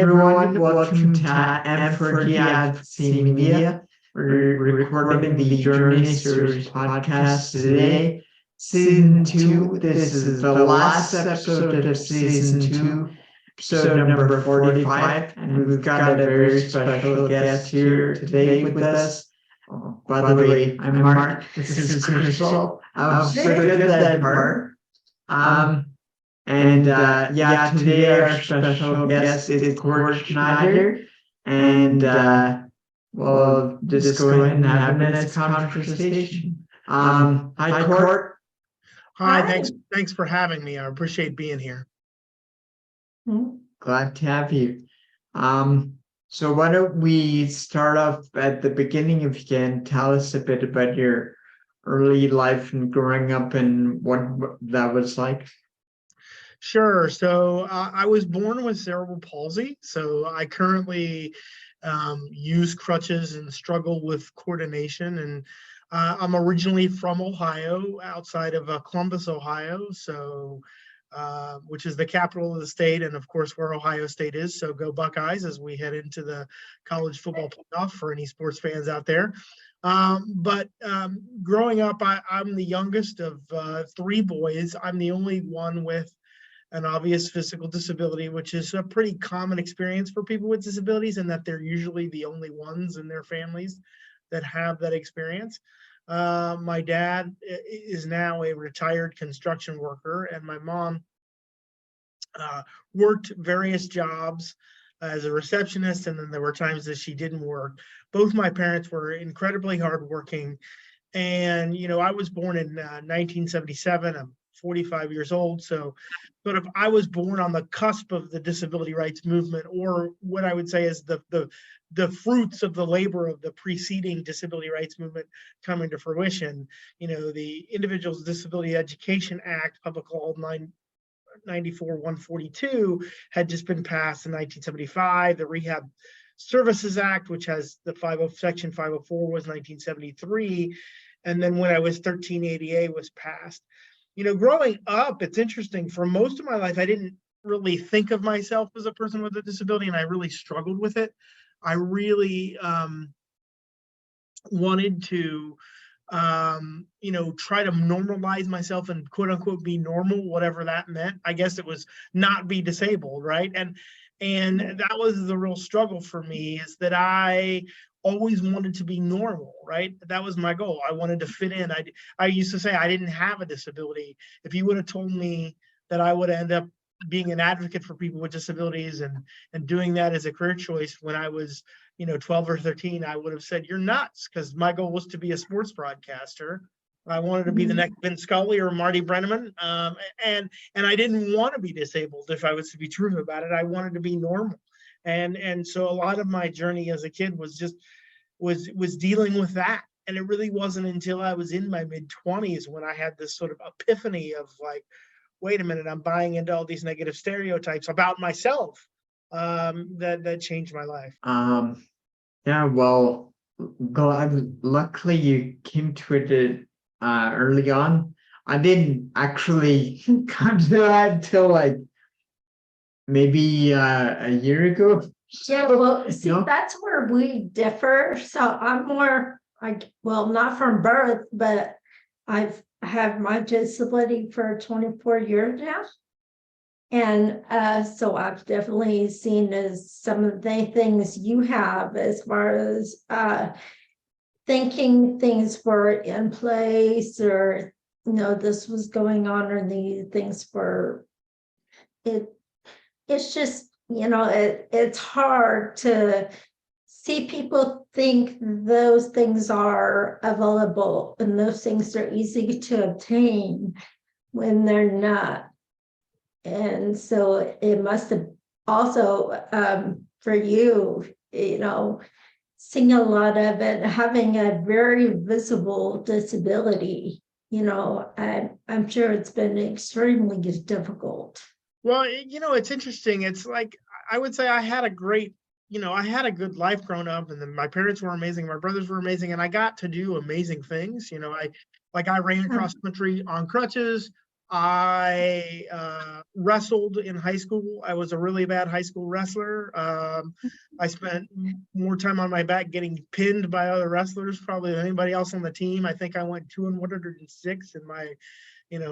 everyone, welcome to M4D Advocacy Media. We're recording the Journey Series podcast today. Season 2, this is the last episode of Season 2, episode number 45, and we've got a very special guest here today with us. Oh, by the way, I'm Mark, this is Crystal. I'll forget that part. Today our special guest is Court Schneider, and we'll just go ahead and have a nice conversation. Hi, Court. Hi, thanks for having me. I appreciate being here. Glad to have you. So why don't we start off at the beginning, if you can tell us a bit about your early life and growing up and what that was like. Sure. So I was born with cerebral palsy. So I currently use crutches and struggle with coordination. And I'm originally from Ohio, outside of Columbus, Ohio. So which is the capital of the state, and of course where Ohio State is. So go Buckeyes as we head into the college football playoff for any sports fans out there. But growing up, I'm the youngest of 3 boys. I'm the only one with an obvious physical disability, which is a pretty common experience for people with disabilities, and that they're usually the only ones in their families that have that experience. My dad is now a retired construction worker, and my mom worked various jobs as a receptionist, and then there were times that she didn't work. Both my parents were incredibly hardworking, and I was born in 1977. I'm 45 years old, so sort of I was born on the cusp of the disability rights movement, or what I would say is the fruits of the labor of the preceding disability rights movement coming to fruition. The Individuals with Disability Education Act, public law 94-142, had just been passed in 1975. The Rehab Services Act, which has the Section 504, was 1973. And then when I was 13, ADA was passed. Growing up, it's interesting. For most of my life, I didn't really think of myself as a person with a disability, and I really struggled with it. I really wanted to, try to normalize myself and quote unquote be normal, whatever that meant. I guess it was not be disabled, right? And that was the real struggle for me, is that I always wanted to be normal, right? That was my goal. I wanted to fit in. I used to say I didn't have a disability. If you would have told me that I would end up being an advocate for people with disabilities and doing that as a career choice when I was 12 or 13, I would have said you're nuts, because my goal was to be a sports broadcaster. I wanted to be the next Vin Scully or Marty Brennaman, and I didn't want to be disabled. If I was to be true about it, I wanted to be normal. And so a lot of my journey as a kid was just was dealing with that. And it really wasn't until I was in my mid-20s when I had this sort of epiphany of like, wait a minute, I'm buying into all these negative stereotypes about myself, that changed my life. Yeah, well, luckily you came to it early on. I didn't actually come to that till like maybe a year ago. Yeah, well, see, that's where we differ. So I'm more not from birth, but I've had my disability for 24 years now. And so I've definitely seen as some of the things you have, as far as thinking things were in place, or this was going on, or the things were it's just it's hard to see people think those things are available and those things are easy to obtain when they're not. And so it must have also for you, seeing a lot of it, having a very visible disability, I'm sure it's been extremely difficult. Well, it's interesting. It's like, I would say I had a great, I had a good life growing up, and then my parents were amazing, my brothers were amazing, and I got to do amazing things. I ran cross country on crutches. I wrestled in high school. I was a really bad high school wrestler. I spent more time on my back getting pinned by other wrestlers probably than anybody else on the team. I think I went 2-106 in my,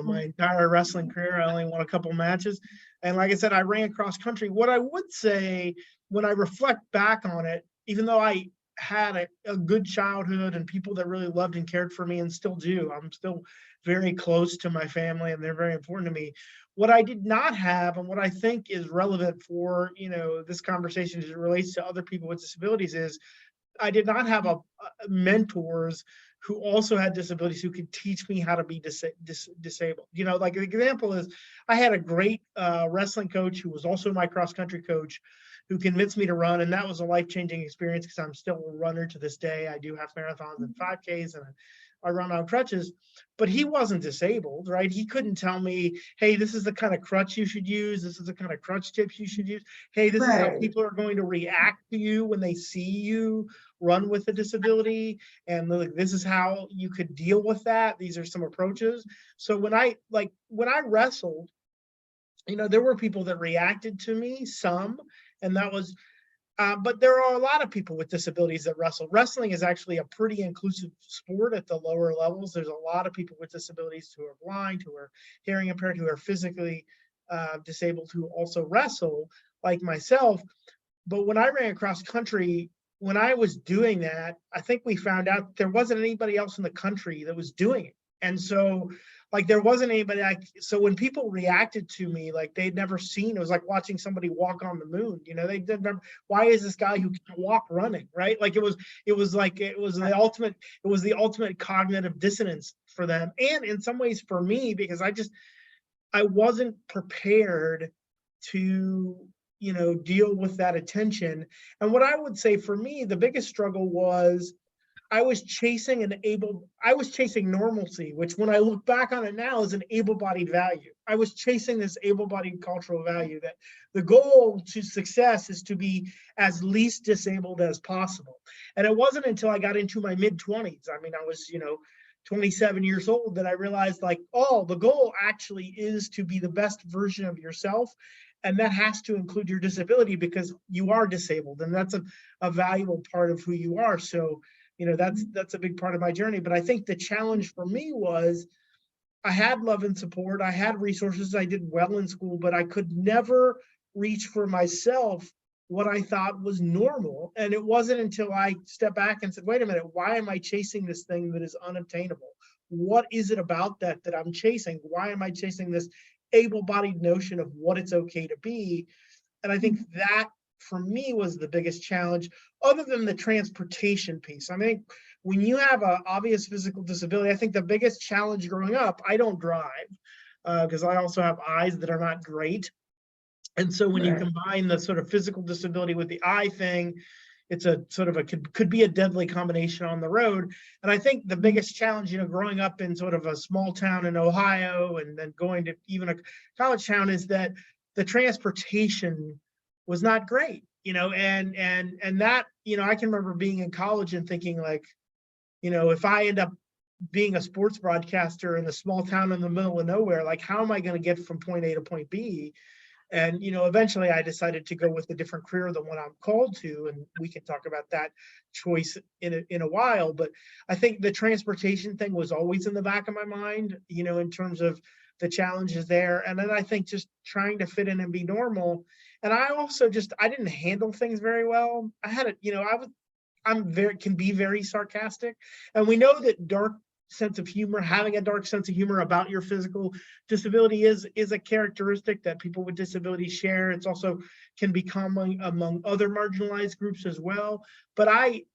my entire wrestling career. I only won a couple matches. And like I said, I ran cross country. What I would say when I reflect back on it, even though I had a good childhood and people that really loved and cared for me and still do, I'm still very close to my family and they're very important to me. What I did not have, and what I think is relevant for, this conversation as it relates to other people with disabilities, is I did not have a mentors who also had disabilities who could teach me how to be disabled. Like an example is I had a great wrestling coach who was also my cross country coach, who convinced me to run. And that was a life-changing experience because I'm still a runner to this day. I do half marathons and 5Ks and I run on crutches, but he wasn't disabled, right? He couldn't tell me, hey, this is the kind of crutch you should use. This is the kind of crutch tips you should use. Hey, this is how people are going to react to you when they see you run with a disability. And this is how you could deal with that. These are some approaches. So when I wrestled, there were people that reacted to me, some, and that was, but there are a lot of people with disabilities that wrestle. Wrestling is actually a pretty inclusive sport at the lower levels. There's a lot of people with disabilities who are blind, who are hearing impaired, who are physically disabled, who also wrestle, like myself. But when I ran across country, when I was doing that, I think we found out there wasn't anybody else in the country that was doing it. And so there wasn't anybody. So when people reacted to me, like they'd never seen, it was like watching somebody walk on the moon. They didn't remember, why is this guy who can walk running, right? It was the ultimate cognitive dissonance for them. And in some ways for me, because I wasn't prepared to, deal with that attention. And what I would say for me, the biggest struggle was I was chasing normalcy, which when I look back on it now is an able-bodied value. I was chasing this able-bodied cultural value that the goal to success is to be as least disabled as possible. And it wasn't until I got into my mid-20s, I was, 27 years old, that I realized the goal actually is to be the best version of yourself. And that has to include your disability because you are disabled and that's a valuable part of who you are. So, that's a big part of my journey. But I think the challenge for me was I had love and support. I had resources. I did well in school, but I could never reach for myself what I thought was normal. And it wasn't until I stepped back and said, wait a minute, why am I chasing this thing that is unobtainable? What is it about that I'm chasing? Why am I chasing this able-bodied notion of what it's okay to be? And I think that for me was the biggest challenge, other than the transportation piece. I mean, when you have an obvious physical disability, I think the biggest challenge growing up, I don't drive because I also have eyes that are not great. And so when you combine the sort of physical disability with the eye thing, it's a sort of could be a deadly combination on the road. And I think the biggest challenge, growing up in sort of a small town in Ohio and then going to even a college town, is that the transportation was not great, and that, I can remember being in college and thinking if I end up being a sports broadcaster in a small town in the middle of nowhere, how am I going to get from point A to point B? And, eventually I decided to go with a different career than what I'm called to. And we can talk about that choice in a while. But I think the transportation thing was always in the back of my mind, in terms of the challenges there. And then I think just trying to fit in and be normal. And I also I didn't handle things very well. I had can be very sarcastic. And we know that having a dark sense of humor about your physical disability is a characteristic that people with disabilities share. It's also can be common among other marginalized groups as well. But I,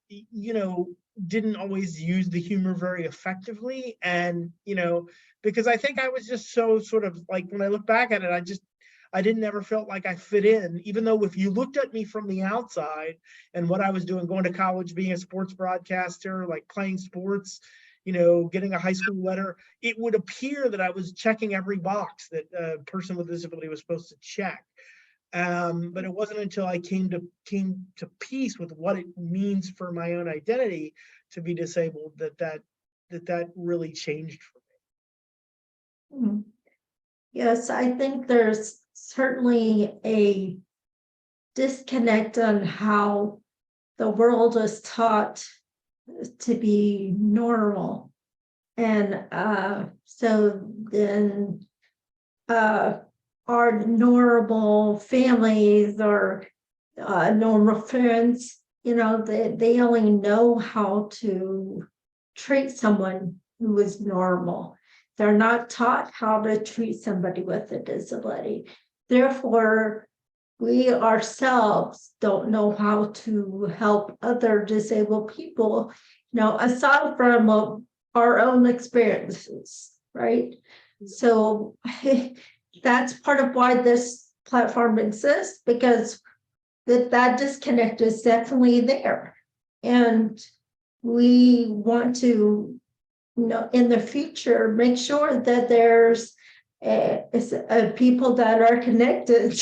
didn't always use the humor very effectively. And, because I think I was just so sort of when I look back at it, I didn't ever felt like I fit in, even though if you looked at me from the outside and what I was doing, going to college, being a sports broadcaster, playing sports, getting a high school letter, it would appear that I was checking every box that a person with a disability was supposed to check. But it wasn't until I came to peace with what it means for my own identity to be disabled that really changed for me. Yes, I think there's certainly a disconnect on how the world is taught to be normal. And so then our normal families or normal friends, they only know how to treat someone who is normal. They're not taught how to treat somebody with a disability. Therefore, we ourselves don't know how to help other disabled people, aside from our own experiences, right? So that's part of why this platform exists, because that disconnect is definitely there. And we want to, in the future, make sure that there's people that are connected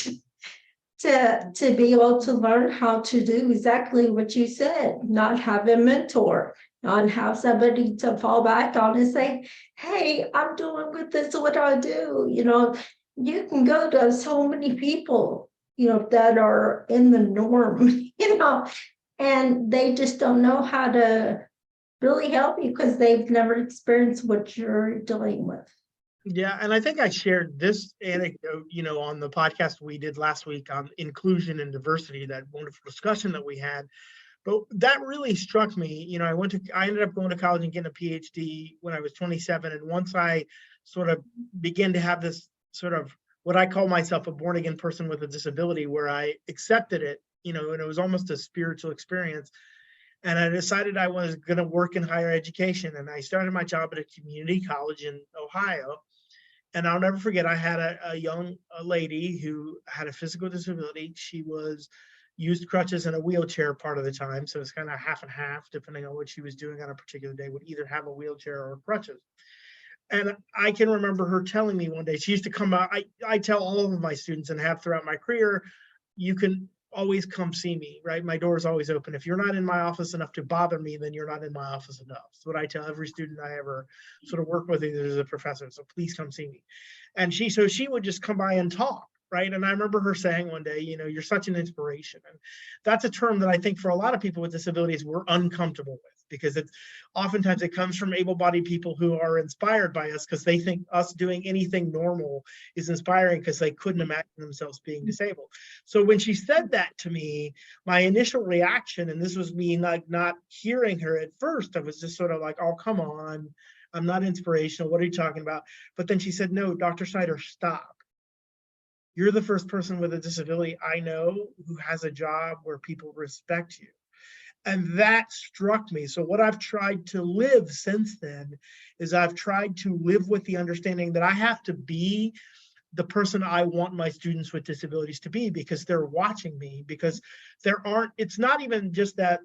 to be able to learn how to do exactly what you said, not have a mentor, not have somebody to fall back on and say, hey, I'm doing with this, what do I do? You can go to so many people, that are in the norm, and they just don't know how to really help you because they've never experienced what you're dealing with. Yeah, and I think I shared this anecdote, on the podcast we did last week on inclusion and diversity, that wonderful discussion that we had. But that really struck me. I ended up going to college and getting a PhD when I was 27. And once I sort of began to have this sort of what I call myself a born again person with a disability, where I accepted it, and it was almost a spiritual experience. And I decided I was going to work in higher education. And I started my job at a community college in Ohio. And I'll never forget, I had a young lady who had a physical disability. She used crutches and a wheelchair part of the time. So it's kind of half and half, depending on what she was doing on a particular day, would either have a wheelchair or crutches. And I can remember her telling me one day, she used to come out. I tell all of my students, and have throughout my career, you can always come see me, right? My door is always open. If you're not in my office enough to bother me, then you're not in my office enough. That's what I tell every student I ever sort of work with, either as a professor. So please come see me. And she would just come by and talk, right? And I remember her saying one day, you're such an inspiration. And that's a term that I think for a lot of people with disabilities, we're uncomfortable with, because oftentimes it comes from able-bodied people who are inspired by us because they think us doing anything normal is inspiring, because they couldn't imagine themselves being disabled. So when she said that to me, my initial reaction, and this was me not hearing her at first, I was just sort of like, oh, come on, I'm not inspirational. What are you talking about? But then she said, no, Dr. Snyder, stop. You're the first person with a disability I know who has a job where people respect you. And that struck me. So what I've tried to live since then is I've tried to live with the understanding that I have to be the person I want my students with disabilities to be, because they're watching me, because it's not even just that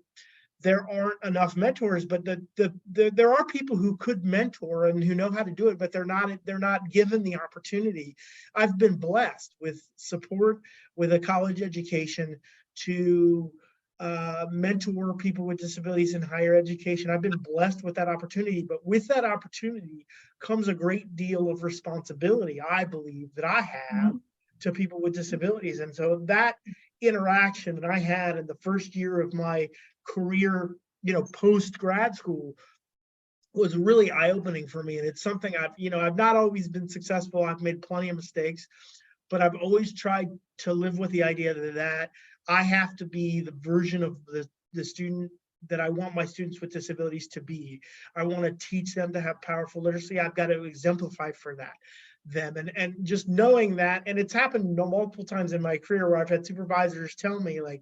there aren't enough mentors, but there are people who could mentor and who know how to do it, but they're not given the opportunity. I've been blessed with support, with a college education, to mentor people with disabilities in higher education. I've been blessed with that opportunity, but with that opportunity comes a great deal of responsibility, I believe, that I have to people with disabilities. And so that interaction that I had in the first year of my career, post grad school, was really eye-opening for me. And it's something I've not always been successful. I've made plenty of mistakes, but I've always tried to live with the idea that I have to be the version of the student that I want my students with disabilities to be. I want to teach them to have powerful literacy. I've got to exemplify for them. And just knowing that, and it's happened multiple times in my career where I've had supervisors tell me, like,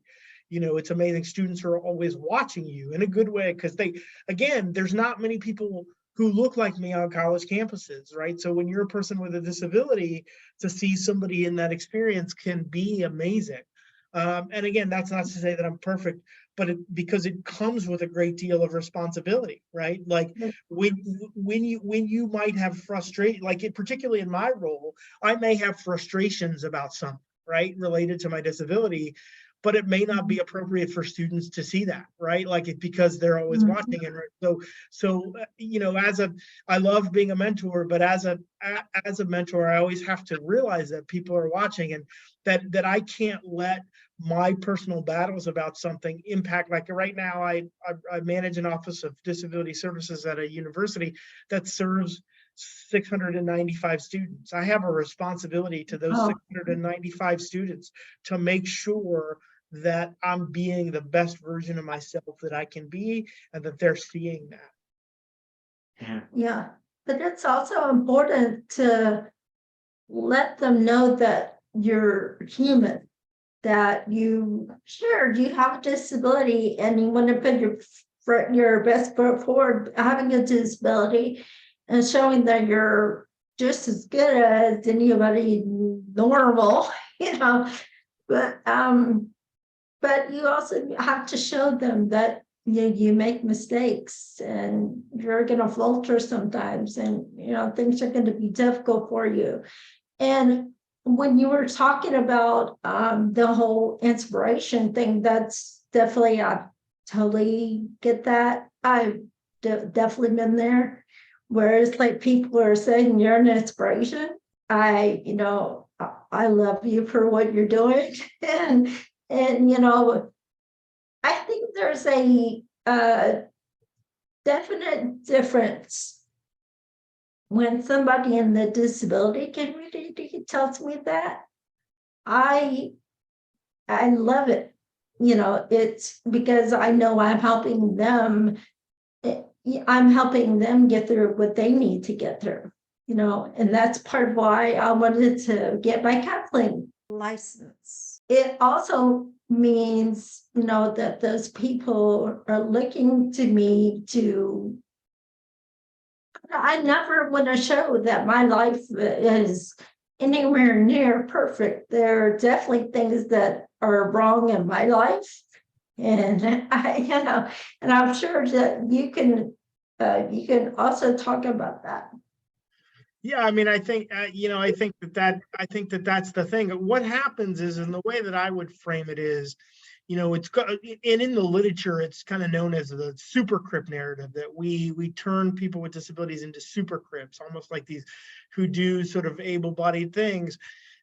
it's amazing, students are always watching you, in a good way, because there's not many people who look like me on college campuses, right? So when you're a person with a disability, to see somebody in that experience can be amazing. And again, that's not to say that I'm perfect, but because it comes with a great deal of responsibility, right? Like when you might have frustration, particularly in my role, I may have frustrations about something, right, related to my disability, but it may not be appropriate for students to see that, right? Like because they're always Mhm. watching. And you know, I love being a mentor, but as a mentor, I always have to realize that people are watching, and that I can't let my personal battles about something impact. Like right now, I manage an office of disability services at a university that serves 695 students. I have a responsibility to those Oh, 695 students to make sure that I'm being the best version of myself that I can be, and that they're seeing that. Yeah. yeah. But it's also important to let them know that you're human, that you have a disability and you want to put your best foot forward, having a disability and showing that you're just as good as anybody normal, you know. But you also have to show them that you make mistakes and you're going to falter sometimes, and things are going to be difficult for you. And when you were talking about the whole inspiration thing, that's definitely, I totally get that. I've definitely been there. Whereas like people are saying you're an inspiration. I love you for what you're doing. And I think there's a definite difference when somebody in the disability community tells me that. I love it. It's because I know I'm helping them. I'm helping them get through what they need to get through, and that's part of why I wanted to get my counseling license. It also means, that those people are looking to me to. I never want to show that my life is anywhere near perfect. There are definitely things that are wrong in my life. And and I'm sure that you can also talk about that. Yeah, I mean, I think I think that that's the thing. What happens is, in the way that I would frame it is, and in the literature, it's kind of known as the super crip narrative, that we turn people with disabilities into super crips, almost like these who do sort of able-bodied things.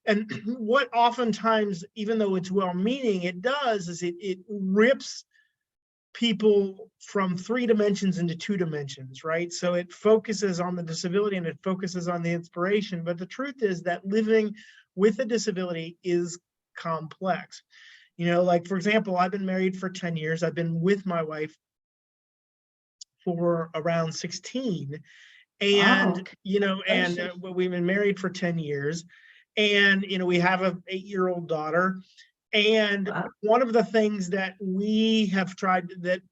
And what oftentimes, even though it's well-meaning, it does is it rips people from 3 dimensions into 2 dimensions, right? So it focuses on the disability and it focuses on the inspiration. But the truth is that living with a disability is complex. Like, for example, I've been married for 10 years. I've been with my wife for around 16. And, we've been married for 10 years. And, we have an 8-year-old daughter. And one of the things that we have tried that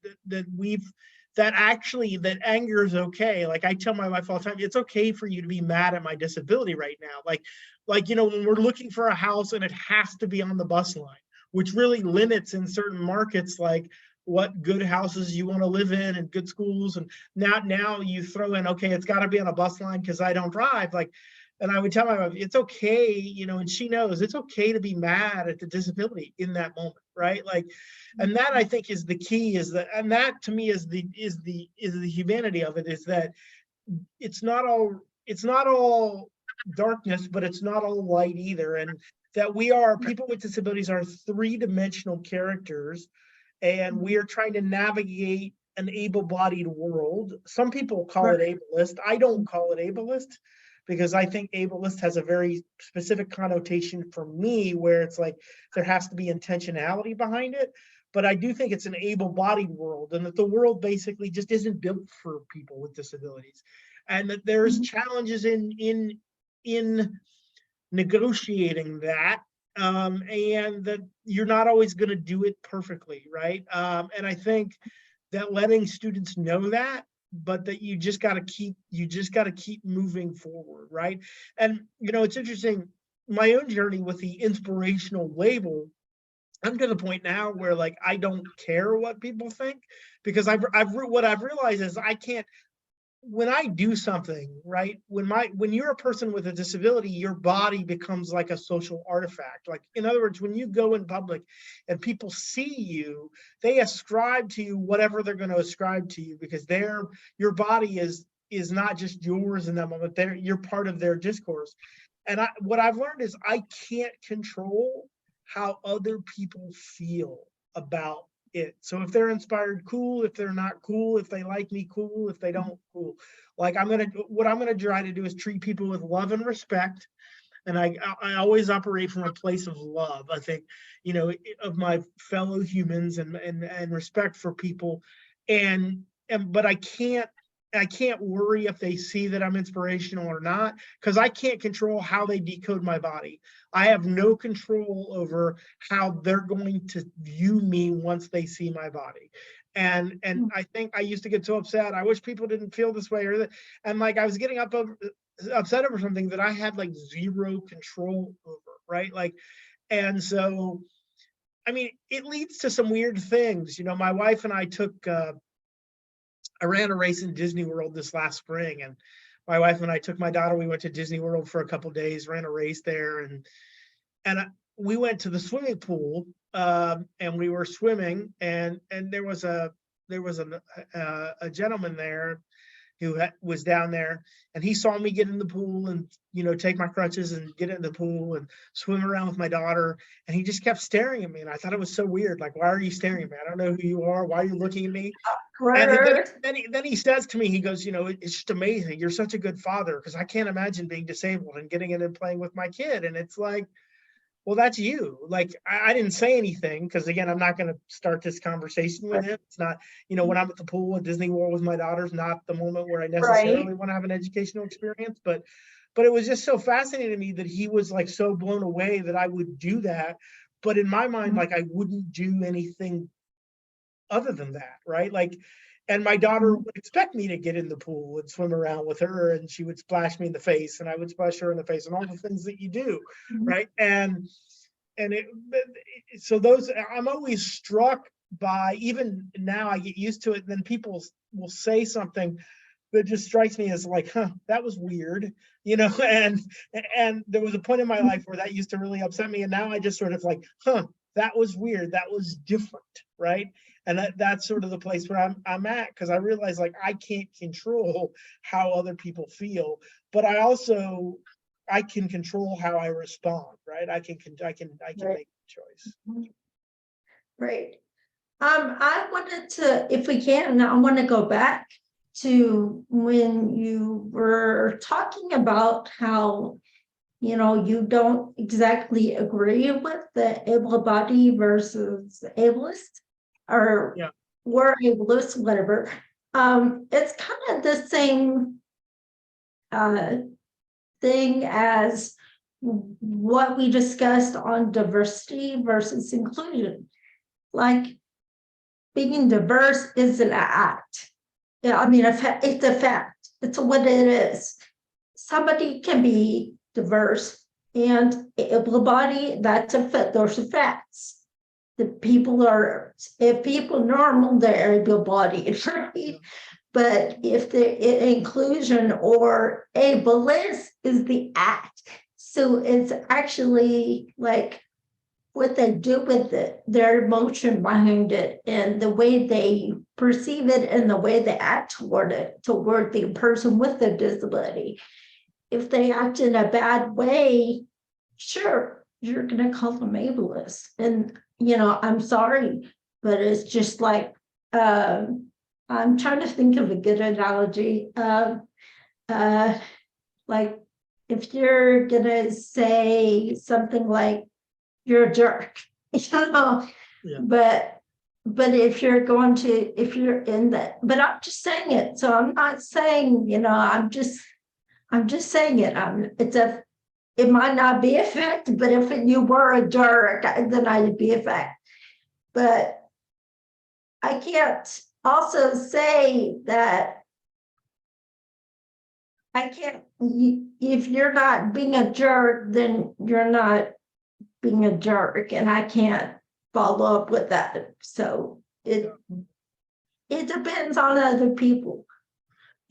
anger is okay. Like, I tell my wife all the time, it's okay for you to be mad at my disability right now. Like, when we're looking for a house and it has to be on the bus line, which really limits in certain markets, like what good houses you want to live in and good schools. And now you throw in, okay, it's got to be on a bus line because I don't drive. Like, and I would tell my wife, it's okay, and she knows it's okay to be mad at the disability in that moment, right? Like, and that, I think, is the key, and that to me is the humanity of it, is that it's not all darkness, but it's not all light either. And that people with disabilities are 3-dimensional characters, and we are trying to navigate an able-bodied world. Some people call it ableist. I don't call it ableist, because I think ableist has a very specific connotation for me, where it's like there has to be intentionality behind it. But I do think it's an able-bodied world, and that the world basically just isn't built for people with disabilities, and that there's challenges in negotiating that, and that you're not always going to do it perfectly, right? And I think that letting students know that, but that you just got to keep moving forward, right? And it's interesting, my own journey with the inspirational label, I'm to the point now where, like, I don't care what people think, because what I've realized is I can't when I do something, right? When you're a person with a disability, your body becomes like a social artifact. Like, in other words, when you go in public and people see you, they ascribe to you whatever they're going to ascribe to you, because your body is not just yours in that moment. You're part of their discourse. And what I've learned is I can't control how other people feel about it. So if they're inspired, cool. If they're not, cool. If they like me, cool. If they don't, cool. Like, what I'm gonna try to do is treat people with love and respect. And I always operate from a place of love. I think, of my fellow humans, and respect for people. But I can't worry if they see that I'm inspirational or not, because I can't control how they decode my body. I have no control over how they're going to view me once they see my body. And I think I used to get so upset. I wish people didn't feel this way, and like I was getting upset over something that I had like zero control over, right? Like, and so, I mean, it leads to some weird things. My wife and I I ran a race in Disney World this last spring, and my wife and I took my daughter. We went to Disney World for a couple of days, ran a race there, and we went to the swimming pool, and we were swimming, and there was a gentleman there who was down there, and he saw me get in the pool and take my crutches and get in the pool and swim around with my daughter, and he just kept staring at me, and I thought it was so weird. Like, why are you staring at me? I don't know who you are. Why are you looking at me? And then he says to me, he goes, it's just amazing. You're such a good father, because I can't imagine being disabled and getting in and playing with my kid. And it's like, well, that's you. Like, I didn't say anything, because again, I'm not going to start this conversation with him. It's not, when I'm at the pool at Disney World with my daughters, not the moment where I necessarily want to have an educational experience. But it was just so fascinating to me that he was like so blown away that I would do that. But in my mind, like, I wouldn't do anything other than that, right? Like, and my daughter would expect me to get in the pool and swim around with her, and she would splash me in the face, and I would splash her in the face, and all the things that you do, right? So I'm always struck by, even now I get used to it, and then people will say something that just strikes me as like, that was weird, and there was a point in my life where that used to really upset me, and now I just sort of like, that was weird, that was different, right? And that's sort of the place where I'm at, because I realize, like, I can't control how other people feel, but I can control how I respond, right? I can make a choice. Right. I wanted to, if we can, I want to go back to when you were talking about how, you don't exactly agree with the able-bodied versus ableist, or we're ableist, whatever. It's kind of the same thing as what we discussed on diversity versus inclusion. Like, being diverse is an act. Yeah, I mean, it's a fact. It's what it is. Somebody can be diverse and able-bodied. That's a fact. Those are facts. If people normal, they're able-bodied, right? But if the inclusion or ableist is the act, so it's actually like what they do with it, their emotion behind it, and the way they perceive it, and the way they act toward the person with the disability. If they act in a bad way, sure, you're going to call them ableist. And, I'm sorry, but it's just like, I'm trying to think of a good analogy. Like, if you're going to say something like, you're a jerk, but if you're in that, but I'm just saying it. So I'm not saying, I'm just saying it. It might not be a fact, but if you were a jerk, then I'd be a fact. But I can't also say that if you're not being a jerk, then you're not being a jerk, and I can't follow up with that. So it depends on other people.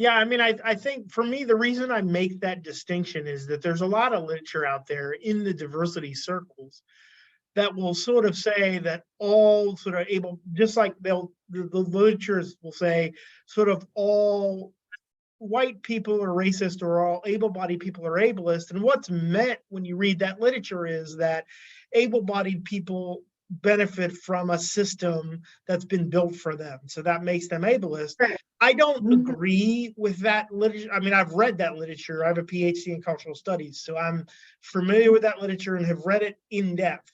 Yeah, I mean, I think for me, the reason I make that distinction is that there's a lot of literature out there in the diversity circles that will sort of say that all sort of able, just like the literatures will say, sort of all white people are racist or all able-bodied people are ableist. And what's meant when you read that literature is that able-bodied people benefit from a system that's been built for them. So that makes them ableist. Right. I don't Mhm. agree with that literature. I mean, I've read that literature. I have a PhD in cultural studies, so I'm familiar with that literature and have read it in depth.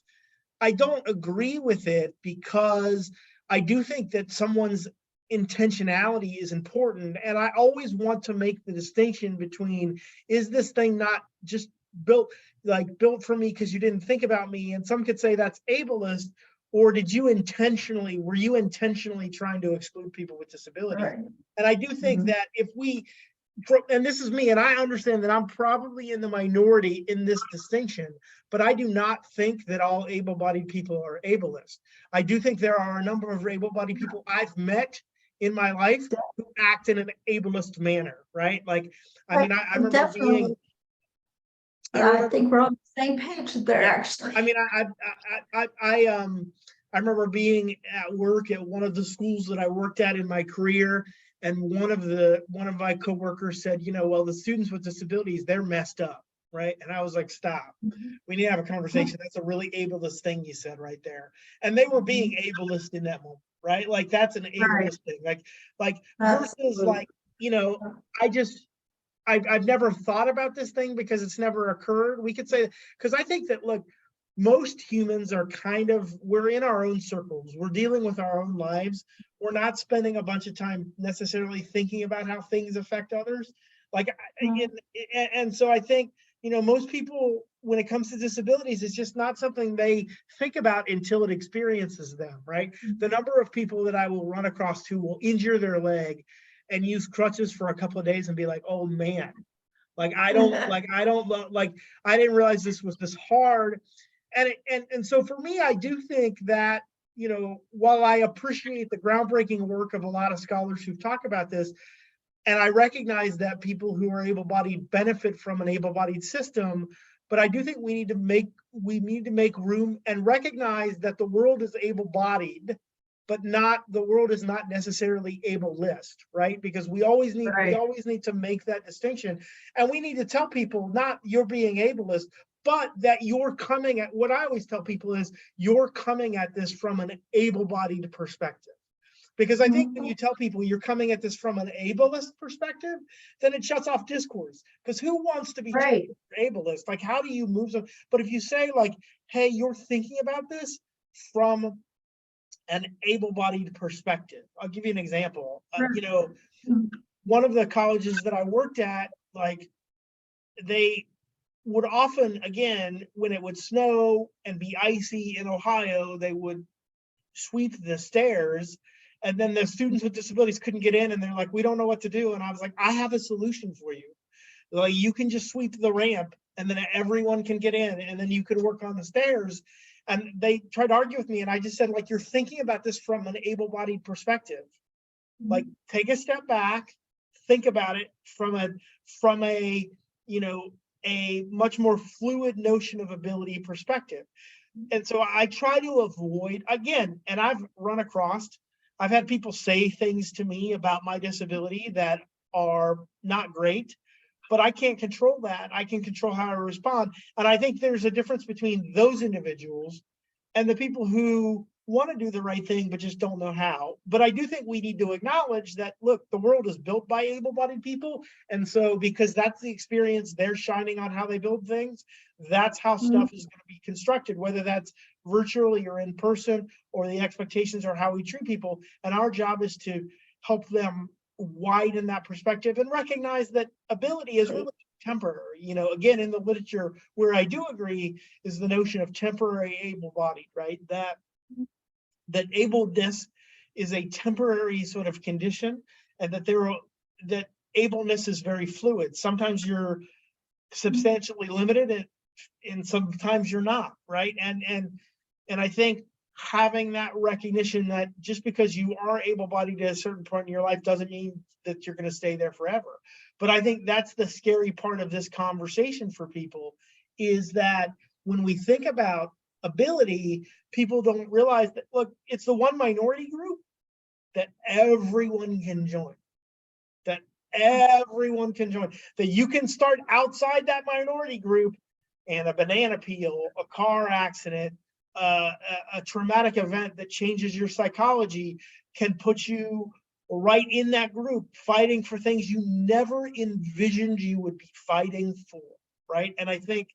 I don't agree with it because I do think that someone's intentionality is important. And I always want to make the distinction between, is this thing not just built built for me because you didn't think about me? And some could say that's ableist, or were you intentionally trying to exclude people with disabilities? Right. And I do think Mhm. that if we, and this is me, and I understand that I'm probably in the minority in this distinction, but I do not think that all able-bodied people are ableist. I do think there are a number of able-bodied people I've met in my life who act in an ableist manner, right? Like, I mean, I remember Definitely. I think we're on the same page there, yeah. actually. I mean, I remember being at work at one of the schools that I worked at in my career, and one of my coworkers said, well, the students with disabilities, they're messed up, right? And I was like, stop. Mhm. We need to have a conversation. That's a really ableist thing you said right there. And they were being ableist in that moment, right? Like that's an Right. ableist thing. Like versus Absolutely. I've never thought about this thing because it's never occurred. We could say, because I think that, look, most humans are we're in our own circles. We're dealing with our own lives. We're not spending a bunch of time necessarily thinking about how things affect others. Mhm. And so I think, most people, when it comes to disabilities, it's just not something they think about until it experiences them, right? The number of people that I will run across who will injure their leg and use crutches for a couple of days and be like, oh man, I didn't realize this was this hard. And so for me, I do think that, while I appreciate the groundbreaking work of a lot of scholars who've talked about this, and I recognize that people who are able-bodied benefit from an able-bodied system, but I do think we need to make room and recognize that the world is able-bodied, but the world is not necessarily ableist, right? Because we always need to make that distinction. And we need to tell people, not you're being ableist, but that what I always tell people is you're coming at this from an able-bodied perspective. Because I think when you tell people you're coming at this from an ableist perspective, then it shuts off discourse. Because who wants to be Right. ableist? Like, how do you move them? But if you say, hey, you're thinking about this from an able-bodied perspective. I'll give you an example. One of the colleges that I worked at, they would often, again, when it would snow and be icy in Ohio, they would sweep the stairs, and then the students with disabilities couldn't get in, and they're like, we don't know what to do. And I was like, I have a solution for you. Like, you can just sweep the ramp, and then everyone can get in, and then you could work on the stairs. And they tried to argue with me, and I just said, you're thinking about this from an able-bodied perspective. Take a step back, think about it from a much more fluid notion of ability perspective. And so I try to avoid, again, and I've had people say things to me about my disability that are not great, but I can't control that. I can control how I respond. And I think there's a difference between those individuals and the people who want to do the right thing, but just don't know how. But I do think we need to acknowledge that, look, the world is built by able-bodied people. And so because that's the experience they're shining on how they build things, that's how stuff is going to be constructed, whether that's virtually or in person, or the expectations are how we treat people. And our job is to help them widen that perspective and recognize that ability is really temporary. Again, in the literature, where I do agree is the notion of temporary able-bodied, right? That ableness is a temporary sort of condition, and that ableness is very fluid. Sometimes you're substantially limited, and sometimes you're not, right? And I think having that recognition that just because you are able-bodied at a certain point in your life doesn't mean that you're going to stay there forever. But I think that's the scary part of this conversation for people, is that when we think about ability, people don't realize that, look, it's the one minority group that everyone can join. That everyone can join. That you can start outside that minority group, and a banana peel, a car accident, a traumatic event that changes your psychology can put you right in that group, fighting for things you never envisioned you would be fighting for, right? And I think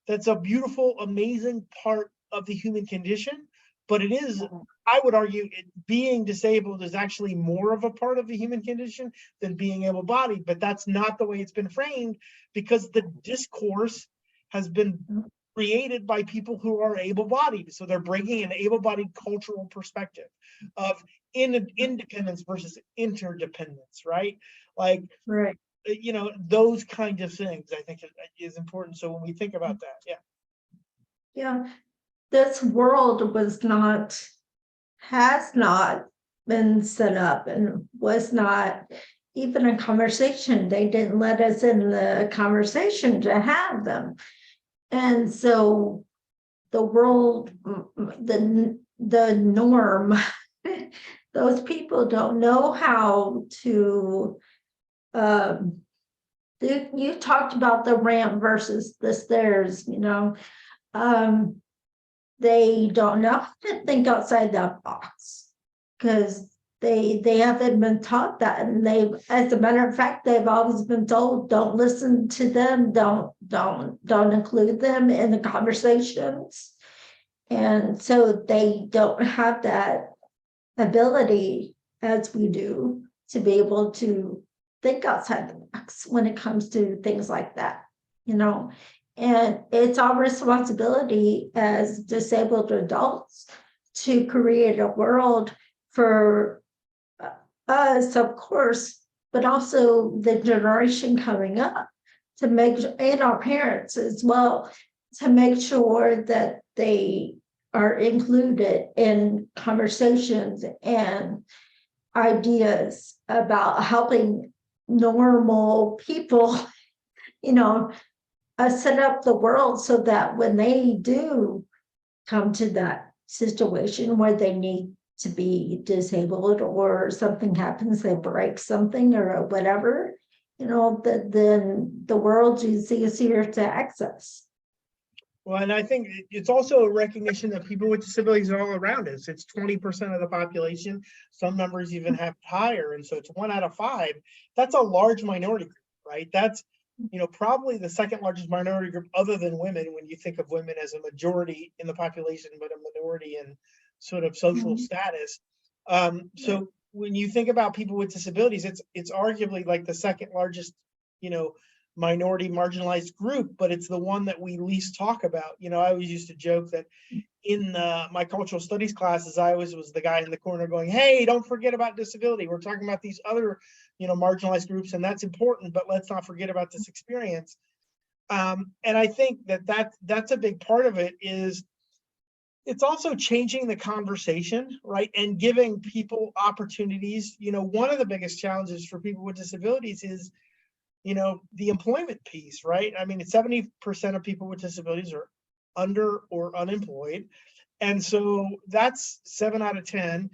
that's a beautiful, amazing part of the human condition. But it is, I would argue, being disabled is actually more of a part of the human condition than being able-bodied. But that's not the way it's been framed, because the discourse has been created by people who are able-bodied. So they're bringing an able-bodied cultural perspective of independence versus interdependence, right? Like, Right. you know, those kind of things I think is important. So when we think about that, Yeah, this world has not been set up and was not even a conversation. They didn't let us in the conversation to have them. And so the world, the norm, those people don't know how to, you talked about the ramp versus the stairs, you know, they don't know how to think outside that box, because they haven't been taught that. And as a matter of fact, they've always been told, don't listen to them, don't include them in the conversations. And so they don't have that ability as we do to be able to think outside the box when it comes to things like that, you know. And it's our responsibility as disabled adults to create a world for us, of course, but also the generation coming up, to make, and our parents as well, to make sure that they are included in conversations and ideas about helping normal people, you know, set up the world so that when they do come to that situation where they need to be disabled or something happens, they break something or whatever, you know, then the world is easier to access. Well, and I think it's also a recognition that people with disabilities are all around us. It's 20% of the population. Some numbers even have higher. And so it's 1 out of 5. That's a large minority group, right? That's, you know, probably the second largest minority group other than women, when you think of women as a majority in the population, but a minority in sort of social status. So when you think about people with disabilities, it's arguably like the second largest, you know, minority marginalized group, but it's the one that we least talk about. You know, I always used to joke that in my cultural studies classes, I always was the guy in the corner going, hey, don't forget about disability. We're talking about these other, you know, marginalized groups, and that's important, but let's not forget about this experience. And I think that's a big part of it. Is it's also changing the conversation, right? And giving people opportunities. You know, one of the biggest challenges for people with disabilities is, you know, the employment piece, right? I mean, 70% of people with disabilities are under or unemployed. And so that's 7 out of 10.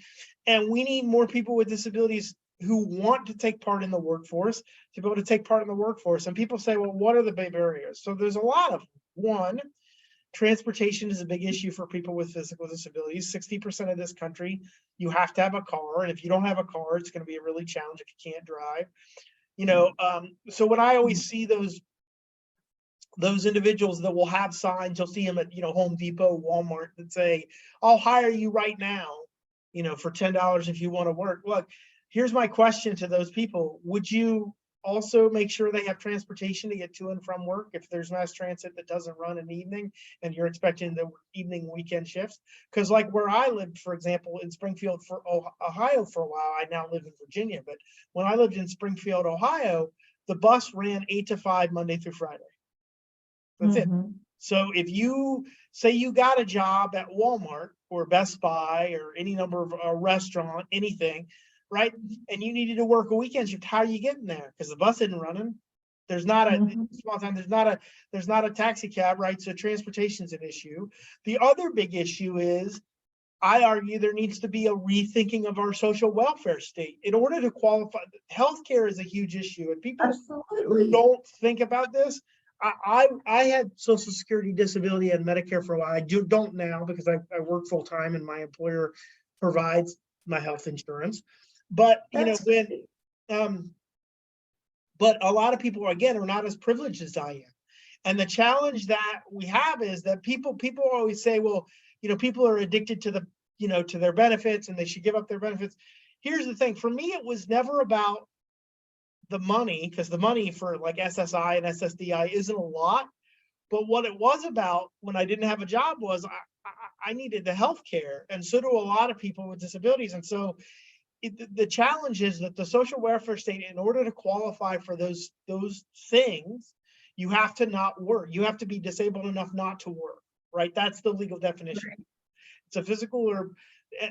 And we need more people with disabilities who want to take part in the workforce to be able to take part in the workforce. And people say, well, what are the big barriers? So there's a lot of them. One, transportation is a big issue for people with physical disabilities. 60% of this country, you have to have a car. And if you don't have a car, it's going to be a really challenge if you can't drive. You know, so when I always see those individuals that will have signs, you'll see them at, you know, Home Depot, Walmart, that say, I'll hire you right now, you know, for $10 if you want to work. Look, here's my question to those people. Would you also make sure they have transportation to get to and from work if there's mass transit that doesn't run in the evening and you're expecting the evening weekend shifts? Because like where I lived, for example, in Springfield, for Ohio for a while, I now live in Virginia, but when I lived in Springfield, Ohio, the bus ran 8 to 5 Monday through Friday. That's it. So if you say you got a job at Walmart or Best Buy or any number of a restaurant, anything, right? And you needed to work a weekend shift, how are you getting there? Because the bus isn't running. There's not a small town, there's not a taxi cab, right? So transportation's an issue. The other big issue is, I argue there needs to be a rethinking of our social welfare state in order to qualify. Healthcare is a huge issue, and people Absolutely. don't think about this. I had Social Security, disability, and Medicare for a while. I don't now because I work full time and my employer provides my health insurance. But you know, but a lot of people again are not as privileged as I am. And the challenge that we have is that people always say, well, you know, people are addicted to the, you know, to their benefits and they should give up their benefits. Here's the thing, for me, it was never about the money, because the money for like SSI and SSDI isn't a lot. But what it was about when I didn't have a job was I needed the health care, and so do a lot of people with disabilities. And so the challenge is that the social welfare state, in order to qualify for those things, you have to not work. You have to be disabled enough not to work, right? That's the legal definition. Right. It's a physical or,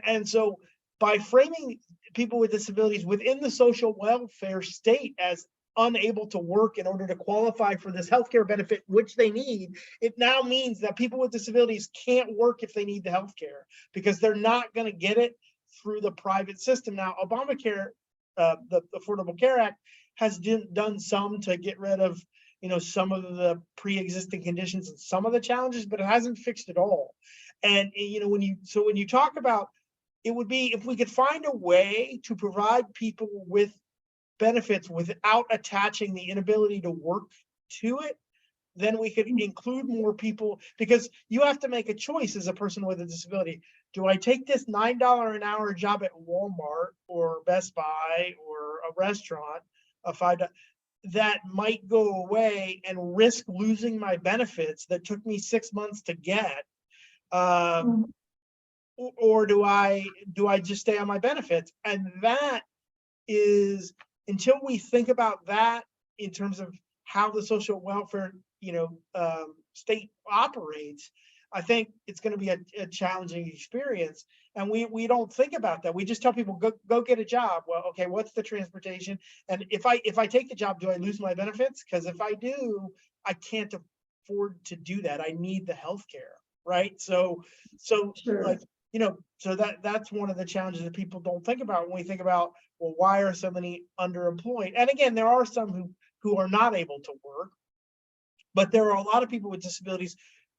and so by framing people with disabilities within the social welfare state as unable to work in order to qualify for this healthcare benefit, which they need, it now means that people with disabilities can't work if they need the healthcare because they're not going to get it through the private system. Now, Obamacare, the Affordable Care Act, has done some to get rid of, you know, some of the pre-existing conditions and some of the challenges, but it hasn't fixed it all. And you know, when you talk about, it would be if we could find a way to provide people with benefits without attaching the inability to work to it, then we could include more people, because you have to make a choice as a person with a disability. Do I take this $9 an hour job at Walmart or Best Buy or a restaurant, a $5 that might go away and risk losing my benefits that took me 6 months to get? Or do I just stay on my benefits? And that is, until we think about that in terms of how the social welfare, you know, state operates, I think it's going to be a challenging experience. And we don't think about that. We just tell people, go get a job. Well, okay, what's the transportation? And if I take the job, do I lose my benefits? Because if I do, I can't afford to do that. I need the healthcare, right? So sure. Like, you know, so that's one of the challenges that people don't think about when we think about, well, why are so many underemployed? And again, there are some who are not able to work, but there are a lot of people with disabilities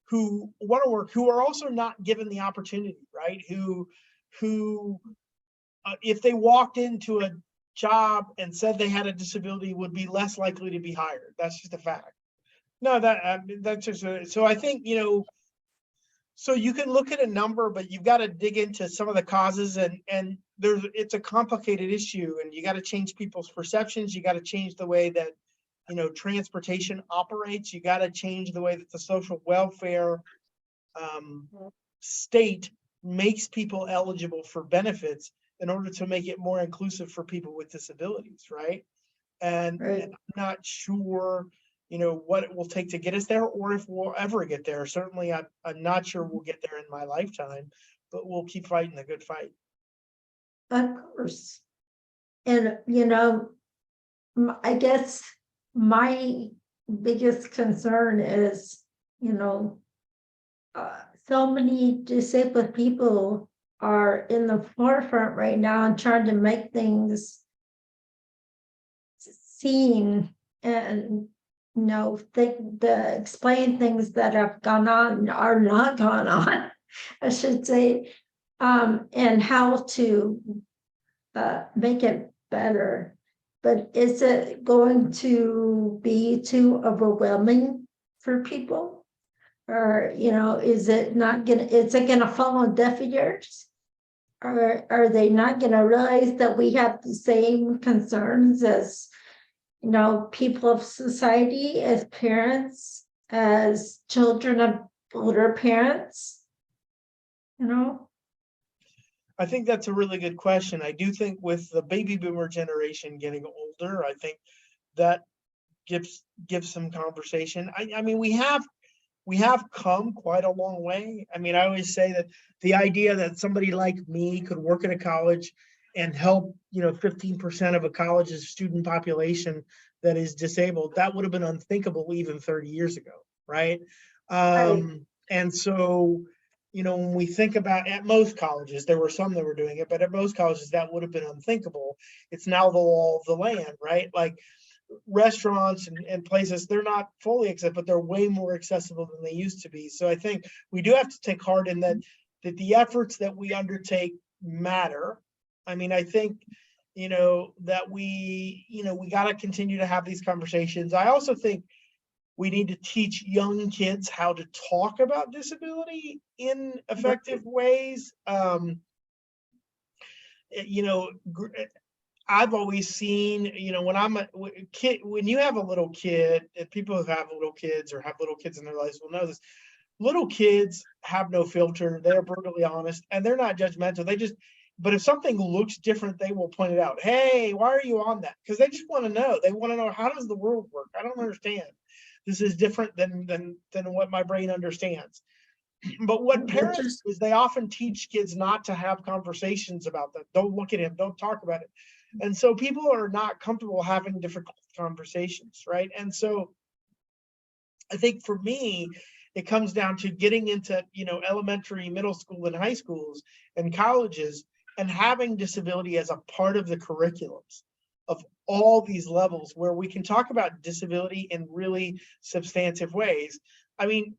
who want to work, who are also not given the opportunity, right? Who if they walked into a job and said they had a disability, would be less likely to be hired. That's just a fact. No, that's just so I think, you know, so you can look at a number, but you've got to dig into some of the causes, and it's a complicated issue, and you got to change people's perceptions. You got to change the way that, you know, transportation operates. You got to change the way that the social welfare state makes people eligible for benefits in order to make it more inclusive for people with disabilities, right? And I'm not sure, you know, what it will take to get us there, or if we'll ever get there. Certainly, I'm not sure we'll get there in my lifetime, but we'll keep fighting the good fight. Of course. And, you know, I guess my biggest concern is, you know, so many disabled people are in the forefront right now and trying to make things seen and, you know, explain things that have gone on are not gone on, I should say, and how to make it better. But is it going to be too overwhelming for people? Or, you know, is it gonna fall on deaf ears? Or are they not gonna realize that we have the same concerns as, you know, people of society, as parents, as children of older parents, you know? I think that's a really good question. I do think with the baby boomer generation getting older, I think that gives some conversation. I mean, we have we have come quite a long way. I mean, I always say that the idea that somebody like me could work at a college and help, 15% of a college's student population that is disabled, that would have been unthinkable even 30 years ago, right? And so, when we think about, at most colleges, there were some that were doing it, but at most colleges that would have been unthinkable. It's now the law of the land, right? Like restaurants and places, they're not fully accessible, but they're way more accessible than they used to be. So I think we do have to take heart in that the efforts that we undertake matter. I mean, I think, that we got to continue to have these conversations. I also think we need to teach young kids how to talk about disability in effective ways. I've always seen, when I'm a kid, when you have a little kid, and people who have little kids or have little kids in their lives will know this. Little kids have no filter. They're brutally honest and they're not judgmental. But if something looks different, they will point it out. Hey, why are you on that? Because they just want to know. They want to know, how does the world work? I don't understand. This is different than what my brain understands. But what parents do is they often teach kids not to have conversations about that. Don't look at him. Don't talk about it. And so people are not comfortable having difficult conversations, right? And so I think for me, it comes down to getting into, elementary, middle school, and high schools and colleges, and having disability as a part of the curriculums of all these levels, where we can talk about disability in really substantive ways. I mean,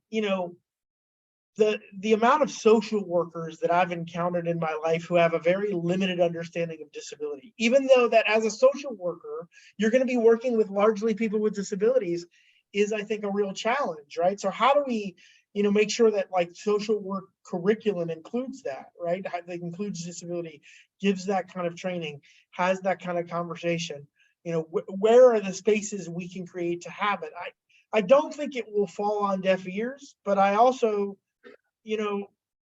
the amount of social workers that I've encountered in my life who have a very limited understanding of disability, even though that as a social worker, you're going to be working with largely people with disabilities, is, I think, a real challenge, right? So how do we, make sure that like social work curriculum includes that, right? That includes disability, gives that kind of training, has that kind of conversation. Where are the spaces we can create to have it? I don't think it will fall on deaf ears, but I also,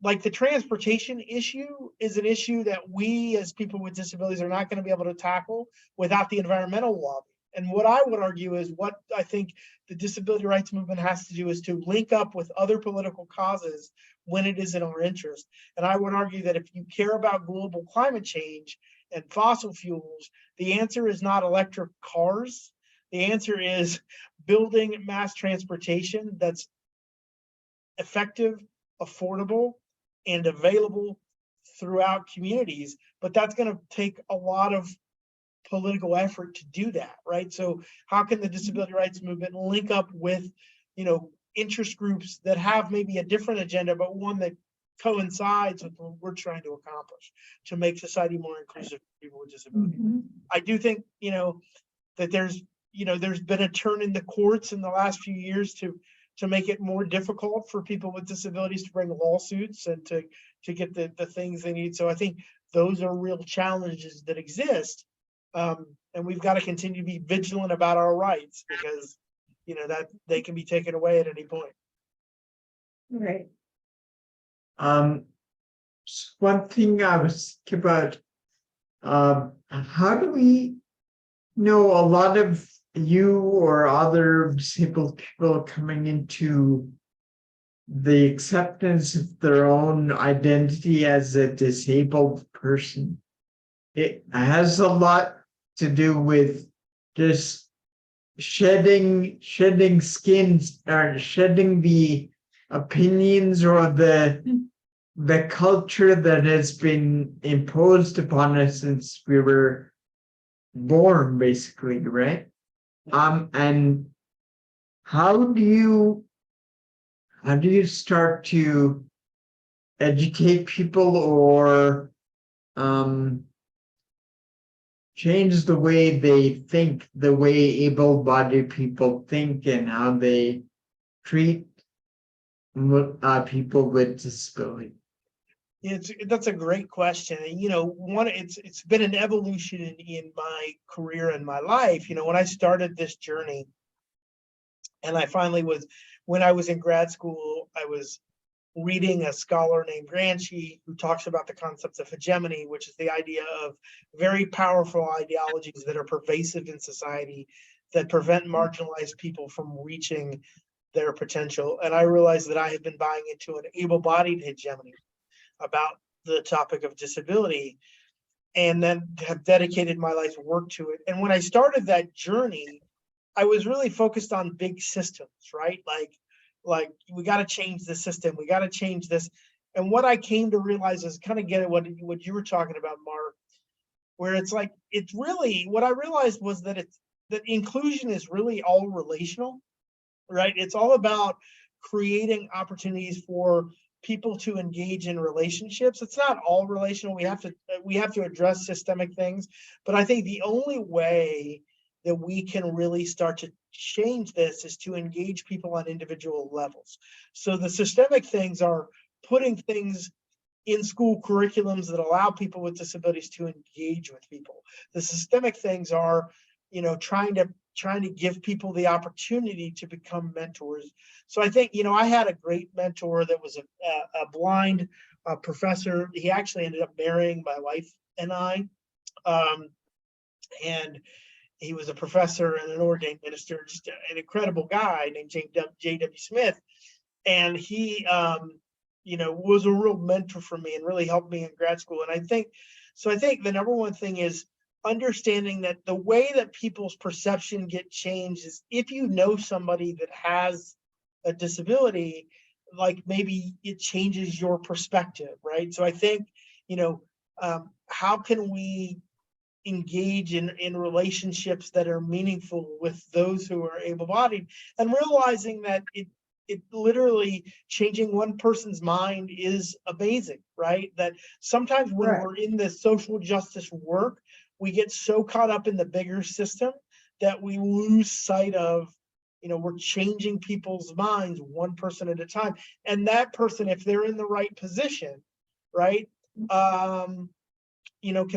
like the transportation issue is an issue that we as people with disabilities are not going to be able to tackle without the environmental lobby. And what I would argue is, what I think the disability rights movement has to do is to link up with other political causes when it is in our interest. And I would argue that if you care about global climate change and fossil fuels, the answer is not electric cars. The answer is building mass transportation that's effective, affordable, and available throughout communities. But that's going to take a lot of political effort to do that, right? So how can the disability rights movement link up with, interest groups that have maybe a different agenda, but one that coincides with what we're trying to accomplish to make society more inclusive for people with disability? I do think, that there's been a turn in the courts in the last few years to make it more difficult for people with disabilities to bring lawsuits and to get the things they need. So I think those are real challenges that exist. And we've got to continue to be vigilant about our rights, because, that they can be taken away at any point. Right. One thing I was thinking about, how do we know a lot of you or other disabled people coming into the acceptance of their own identity as a disabled person? It has a lot to do with just shedding skins, or shedding the opinions or the culture that has been imposed upon us since we were born, basically, right? And how do you start to educate people or change the way they think, the way able-bodied people think, and how they treat people with disability? That's a great question. And, it's been an evolution in my career and my life. When I started this journey, and I finally when I was in grad school, I was reading a scholar named Gramsci, who talks about the concepts of hegemony, which is the idea of very powerful ideologies that are pervasive in society that prevent marginalized people from reaching their potential. And I realized that I have been buying into an able-bodied hegemony about the topic of disability, and then have dedicated my life's work to it. And when I started that journey, I was really focused on big systems, right? Like we got to change the system. We got to change this. And what I came to realize is kind of get at what you were talking about, Mark, where it's like, it's really, what I realized was that that inclusion is really all relational, right? It's all about creating opportunities for people to engage in relationships. It's not all relational. We have to address systemic things, but I think the only way that we can really start to change this is to engage people on individual levels. So the systemic things are putting things in school curriculums that allow people with disabilities to engage with people. The systemic things are, trying to give people the opportunity to become mentors. So I think, I had a great mentor that was a blind professor. He actually ended up marrying my wife and I. And he was a professor and an ordained minister, just an incredible guy named J.W. Smith. And he, was a real mentor for me and really helped me in grad school. And I think the number one thing is understanding that the way that people's perception get changed is if you know somebody that has a disability, like maybe it changes your perspective, right? So I think, how can we engage in relationships that are meaningful with those who are able-bodied, and realizing that it literally changing one person's mind is amazing, right? That sometimes when we're in this social justice work, we get so caught up in the bigger system that we lose sight of, we're changing people's minds one person at a time. And that person, if they're in the right position, right, can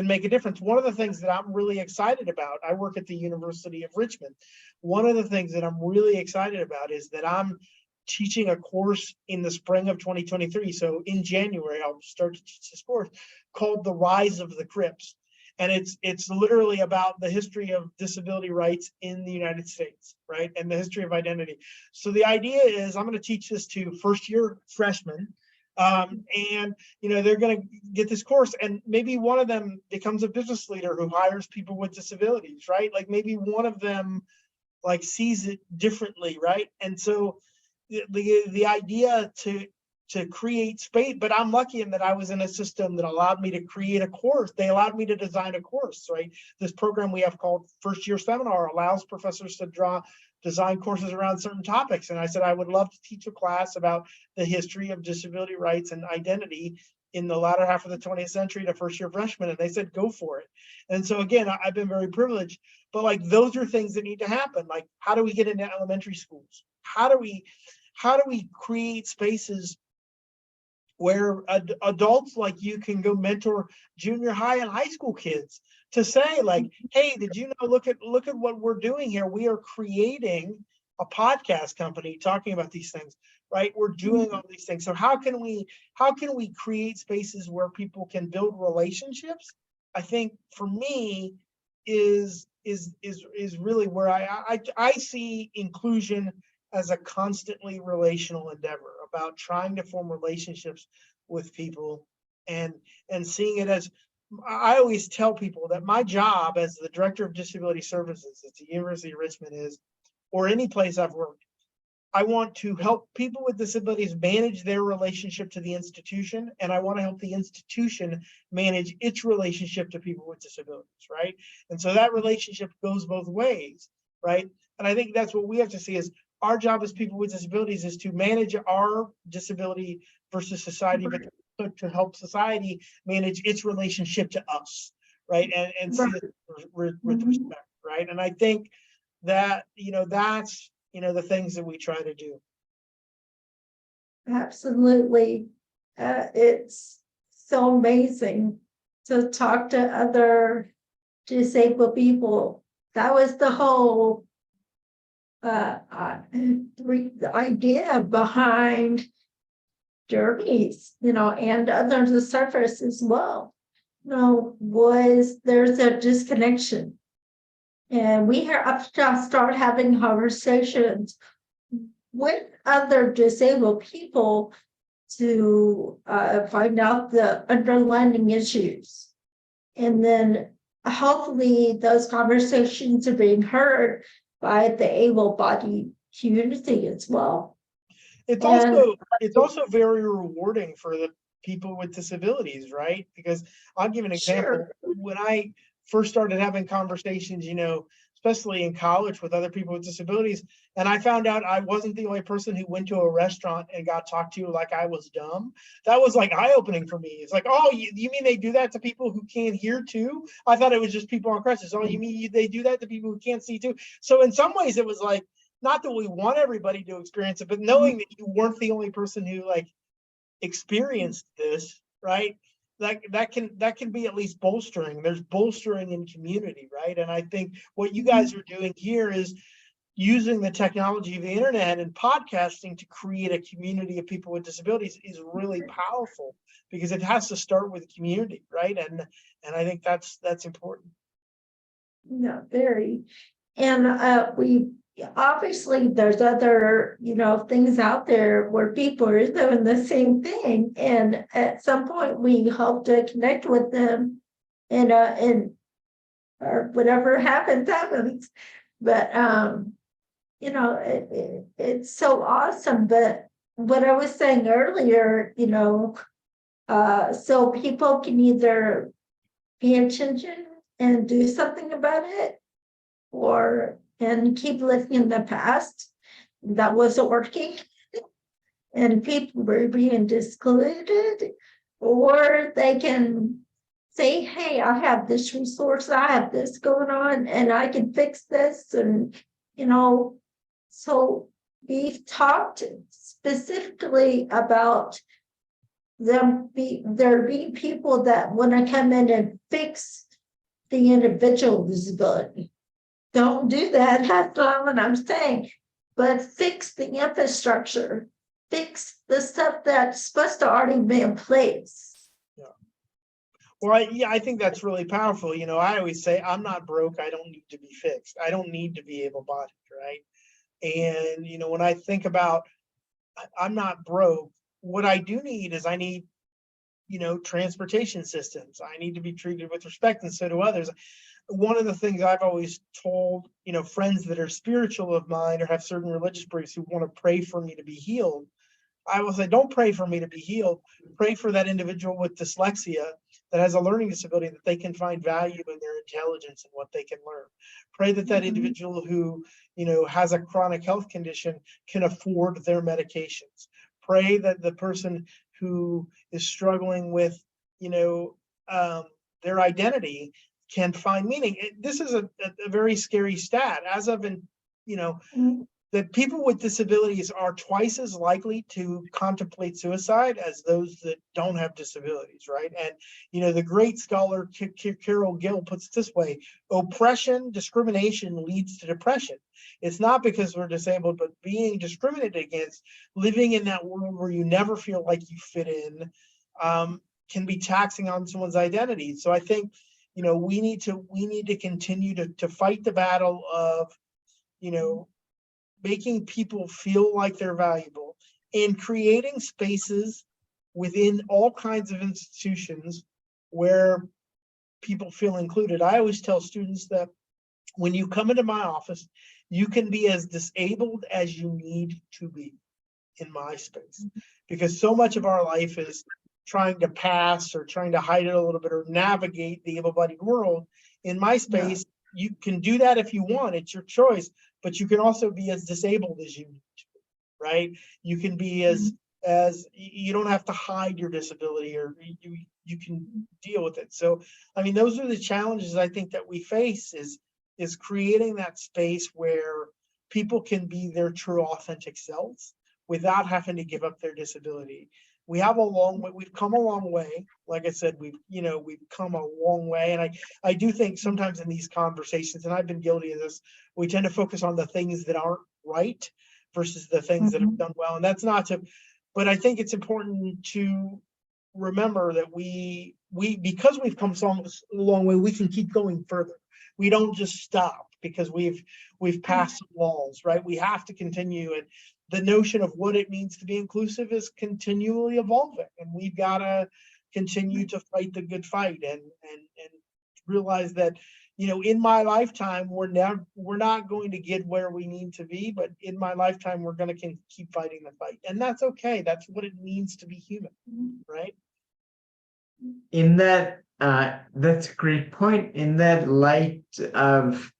make a difference. One of the things that I'm really excited about, I work at the University of Richmond. One of the things that I'm really excited about is that I'm teaching a course in the spring of 2023. So in January, I'll start to teach this course called The Rise of the Crips. And it's literally about the history of disability rights in the United States, right? And the history of identity. So the idea is I'm going to teach this to first-year freshmen. And they're going to get this course, and maybe one of them becomes a business leader who hires people with disabilities, right? Like maybe one of them sees it differently, right? And so the idea to create space, but I'm lucky in that I was in a system that allowed me to create a course. They allowed me to design a course, right? This program we have called First Year Seminar allows professors to design courses around certain topics. And I said, I would love to teach a class about the history of disability rights and identity in the latter half of the 20th century to first year freshmen. And they said, go for it. And so again, I've been very privileged, but those are things that need to happen. Like, how do we get into elementary schools? How do we create spaces where adults like you can go mentor junior high and high school kids to say, hey, did you know, look at what we're doing here. We are creating a podcast company talking about these things, right? We're doing all these things. So how can we create spaces where people can build relationships? I think for me is really where I see inclusion as a constantly relational endeavor about trying to form relationships with people and seeing it as, I always tell people that my job as the director of disability services at the University of Richmond is, or any place I've worked, I want to help people with disabilities manage their relationship to the institution, and I want to help the institution manage its relationship to people with disabilities, right? And so that relationship goes both ways, right? And I think that's what we have to see is our job as people with disabilities is to manage our disability versus society, but to help society manage its relationship to us, right? And see it with respect, right? And I think that, that's, the things that we try to do. Absolutely. It's so amazing to talk to other disabled people. That was the whole the idea behind Journeys, and under the surface as well, was there's a disconnection. And we have to start having conversations with other disabled people to find out the underlying issues. And then hopefully those conversations are being heard by the able-bodied community as well. It's And also very rewarding for the people with disabilities, right? Because I'll give an example. sure, When I first started having conversations, especially in college with other people with disabilities, and I found out I wasn't the only person who went to a restaurant and got talked to like I was dumb. That was like eye-opening for me. It's like, oh, you mean they do that to people who can't hear too? I thought it was just people on crutches. Oh, you mean they do that to people who can't see too? So in some ways it was like, not that we want everybody to experience it, but knowing that you weren't the only person who like experienced this, right? That can be at least bolstering. There's bolstering in community, right? And I think what you guys are doing here is using the technology of the internet and podcasting to create a community of people with disabilities is really powerful, because it has to start with community, right? And I think that's important. yeah, very. And we obviously there's other, things out there where people are doing the same thing. And at some point we hope to connect with them and or whatever happens. But it's so awesome. But what I was saying earlier, so people can either pay attention and do something about it, and keep living in the past that wasn't working, and people were being excluded, or they can say, hey, I have this resource, I have this going on, and I can fix this. And so we've talked specifically about there being people that want to come in and fix the individual disability. Don't do that. That's not what I'm saying. But fix the infrastructure, fix the stuff that's supposed to already be in place. Yeah. Well, I think that's really powerful. I always say, I'm not broke. I don't need to be fixed. I don't need to be able-bodied, right? And, when I think about, I'm not broke, what I do need is I need, transportation systems. I need to be treated with respect, and so do others. One of the things I've always told, friends that are spiritual of mine or have certain religious beliefs who want to pray for me to be healed, I will say, don't pray for me to be healed. Pray for that individual with dyslexia that has a learning disability, that they can find value in their intelligence and what they can learn. Pray that that individual who, has a chronic health condition can afford their medications. Pray that the person who is struggling with, their identity can find meaning. This is a very scary stat. As of that people with disabilities are twice as likely to contemplate suicide as those that don't have disabilities, right? And the great scholar Carol Gill puts it this way: oppression, discrimination leads to depression. It's not because we're disabled, but being discriminated against, living in that world where you never feel like you fit in, can be taxing on someone's identity. So I think we need to continue to fight the battle of making people feel like they're valuable, and creating spaces within all kinds of institutions where people feel included. I always tell students that when you come into my office, you can be as disabled as you need to be in my space, because so much of our life is trying to pass or trying to hide it a little bit or navigate the able-bodied world. In my space, you can do that if you want. It's your choice, but you can also be as disabled as you need to, right? You can be as you don't have to hide your disability, or you can deal with it. So, those are the challenges I think that we face, is creating that space where people can be their true authentic selves without having to give up their disability. We have we've come a long way. Like I said, we've come a long way. And I do think sometimes in these conversations, and I've been guilty of this, we tend to focus on the things that aren't right versus the things that have done well. And that's not to, but I think it's important to remember that we because we've come so long way, we can keep going further. We don't just stop because we've passed some walls, right? We have to continue. the notion of what it means to be inclusive is continually evolving, and we've got to continue to fight the good fight and realize that, in my lifetime, we're not going to get where we need to be, but in my lifetime, we're going to keep fighting the fight. And that's okay. That's what it means to be human, right? In that, that's a great point. In that light of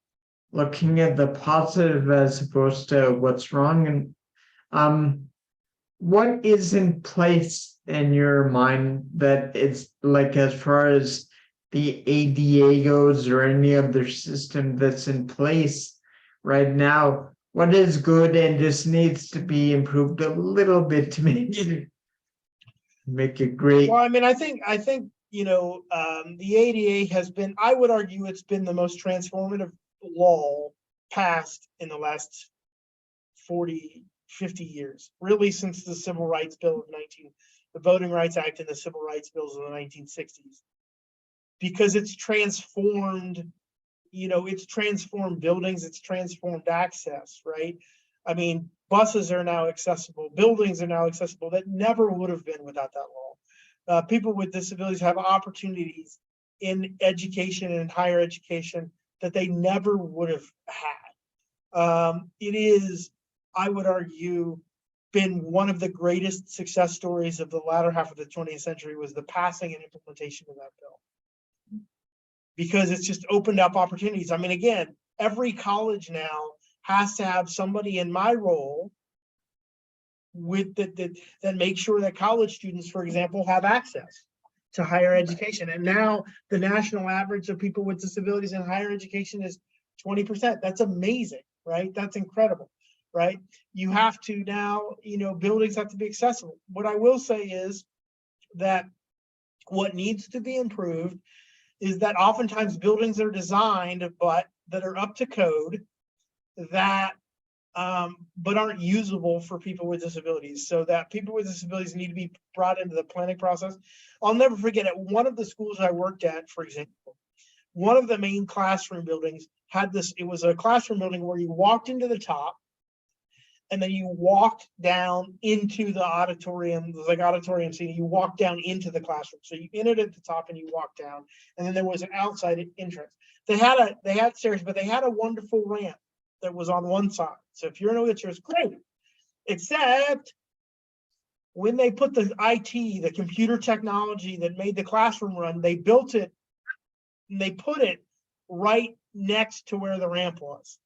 looking at the positive as opposed to what's wrong, and what is in place in your mind that it's like, as far as the ADA goes or any other system that's in place right now, what is good and just needs to be improved a little bit to make it great? Well, I mean, I think the ADA has been, I would argue, it's been the most transformative law passed in the last 40, 50 years, really, since the Civil Rights Bill of the Voting Rights Act and the Civil Rights Bills of the 1960s, because it's transformed, it's transformed buildings, it's transformed access, right? I mean, buses are now accessible, buildings are now accessible that never would have been without that law. People with disabilities have opportunities in education and higher education that they never would have had. It is, I would argue, been one of the greatest success stories of the latter half of the 20th century was the passing and implementation of that bill, because it's just opened up opportunities. I mean, again, every college now has to have somebody in my role with that make sure that college students, for example, have access to higher education. And now the national average of people with disabilities in higher education is 20%. That's amazing, right? That's incredible, right? You have to now, buildings have to be accessible. What I will say is that what needs to be improved is that oftentimes buildings are designed, but that are up to code, that but aren't usable for people with disabilities, so that people with disabilities need to be brought into the planning process. I'll never forget, at one of the schools I worked at, for example, one of the main classroom buildings had this, it was a classroom building where you walked into the top and then you walked down into the auditorium. It was like auditorium seating. You walked down into the classroom. So you entered at the top and you walked down, and then there was an outside entrance. They had stairs, but they had a wonderful ramp that was on one side. So if you're in a wheelchair, it's great. Except when they put the IT, the computer technology that made the classroom run, they built it and they put it right next to where the ramp was.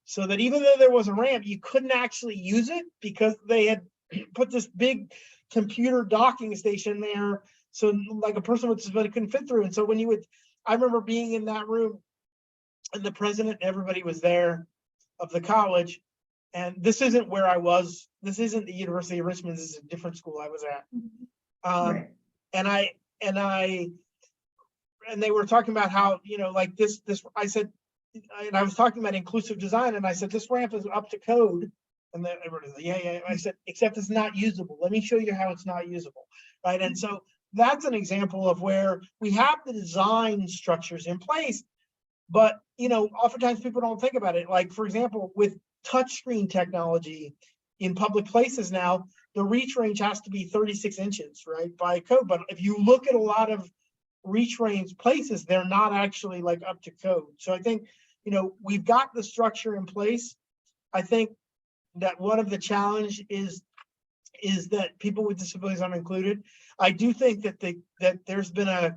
So that even though there was a ramp, you couldn't actually use it because they had put this big computer docking station there. So like a person with disability couldn't fit through. And so when I remember being in that room, and the president and everybody was there of the college. And this isn't where I was. This isn't the University of Richmond. This is a different school I was at. Right. And they were talking about how, like this, I said, and I was talking about inclusive design, and I said, this ramp is up to code. And then everybody was like, yeah. I said, except it's not usable. Let me show you how it's not usable, right? And so that's an example of where we have the design structures in place, but, oftentimes people don't think about it. Like, for example, with touchscreen technology in public places now, the reach range has to be 36 inches, right, by code. But if you look at a lot of reach range places, they're not actually like up to code. So I think, we've got the structure in place. I think that one of the challenge is that people with disabilities aren't included. I do think that there's been a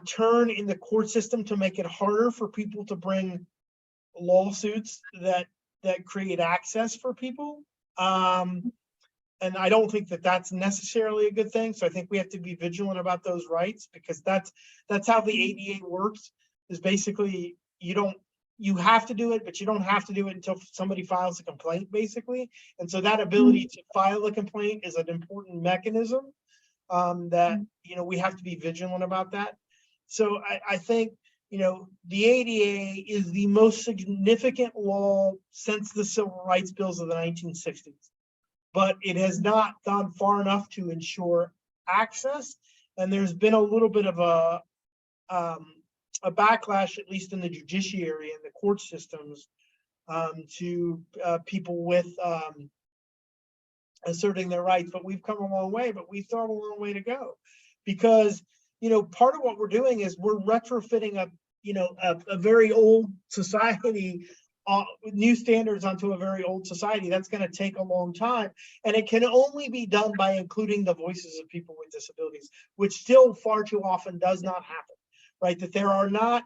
turn in the court system to make it harder for people to bring lawsuits that create access for people. And I don't think that that's necessarily a good thing. So I think we have to be vigilant about those rights, because that's how the ADA works, is basically you have to do it, but you don't have to do it until somebody files a complaint, basically. And so that ability to file a complaint is an important mechanism that, we have to be vigilant about that. So I think, the ADA is the most significant law since the Civil Rights Bills of the 1960s, but it has not gone far enough to ensure access. And there's been a little bit of a backlash, at least in the judiciary and the court systems, to people with asserting their rights, but we've come a long way, but we still have a long way to go. Because, part of what we're doing is we're retrofitting a very old society, new standards onto a very old society. That's going to take a long time. And it can only be done by including the voices of people with disabilities, which still far too often does not happen, right? That there are not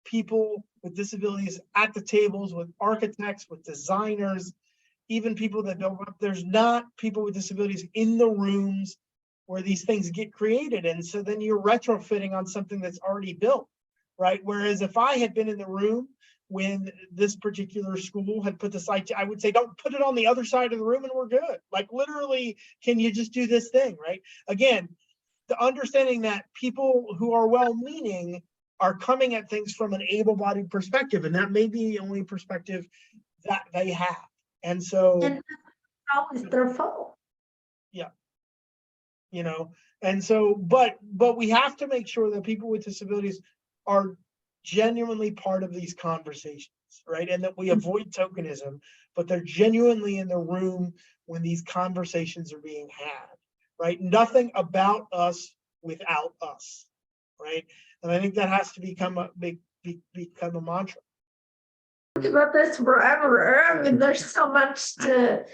people with disabilities at the tables with architects, with designers, even people that don't, there's not people with disabilities in the rooms where these things get created. And so then you're retrofitting on something that's already built, right? Whereas if I had been in the room when this particular school had put the site, I would say, don't put it on the other side of the room and we're good. Like literally, can you just do this thing, right? Again, the understanding that people who are well-meaning are coming at things from an able-bodied perspective, and that may be the only perspective that they have. And so, And always their fault. yeah, and so, but we have to make sure that people with disabilities are genuinely part of these conversations, right? And that we avoid tokenism, but they're genuinely in the room when these conversations are being had, right? Nothing about us without us, right? And I think that has to become a mantra. About this forever. I mean, there's so much to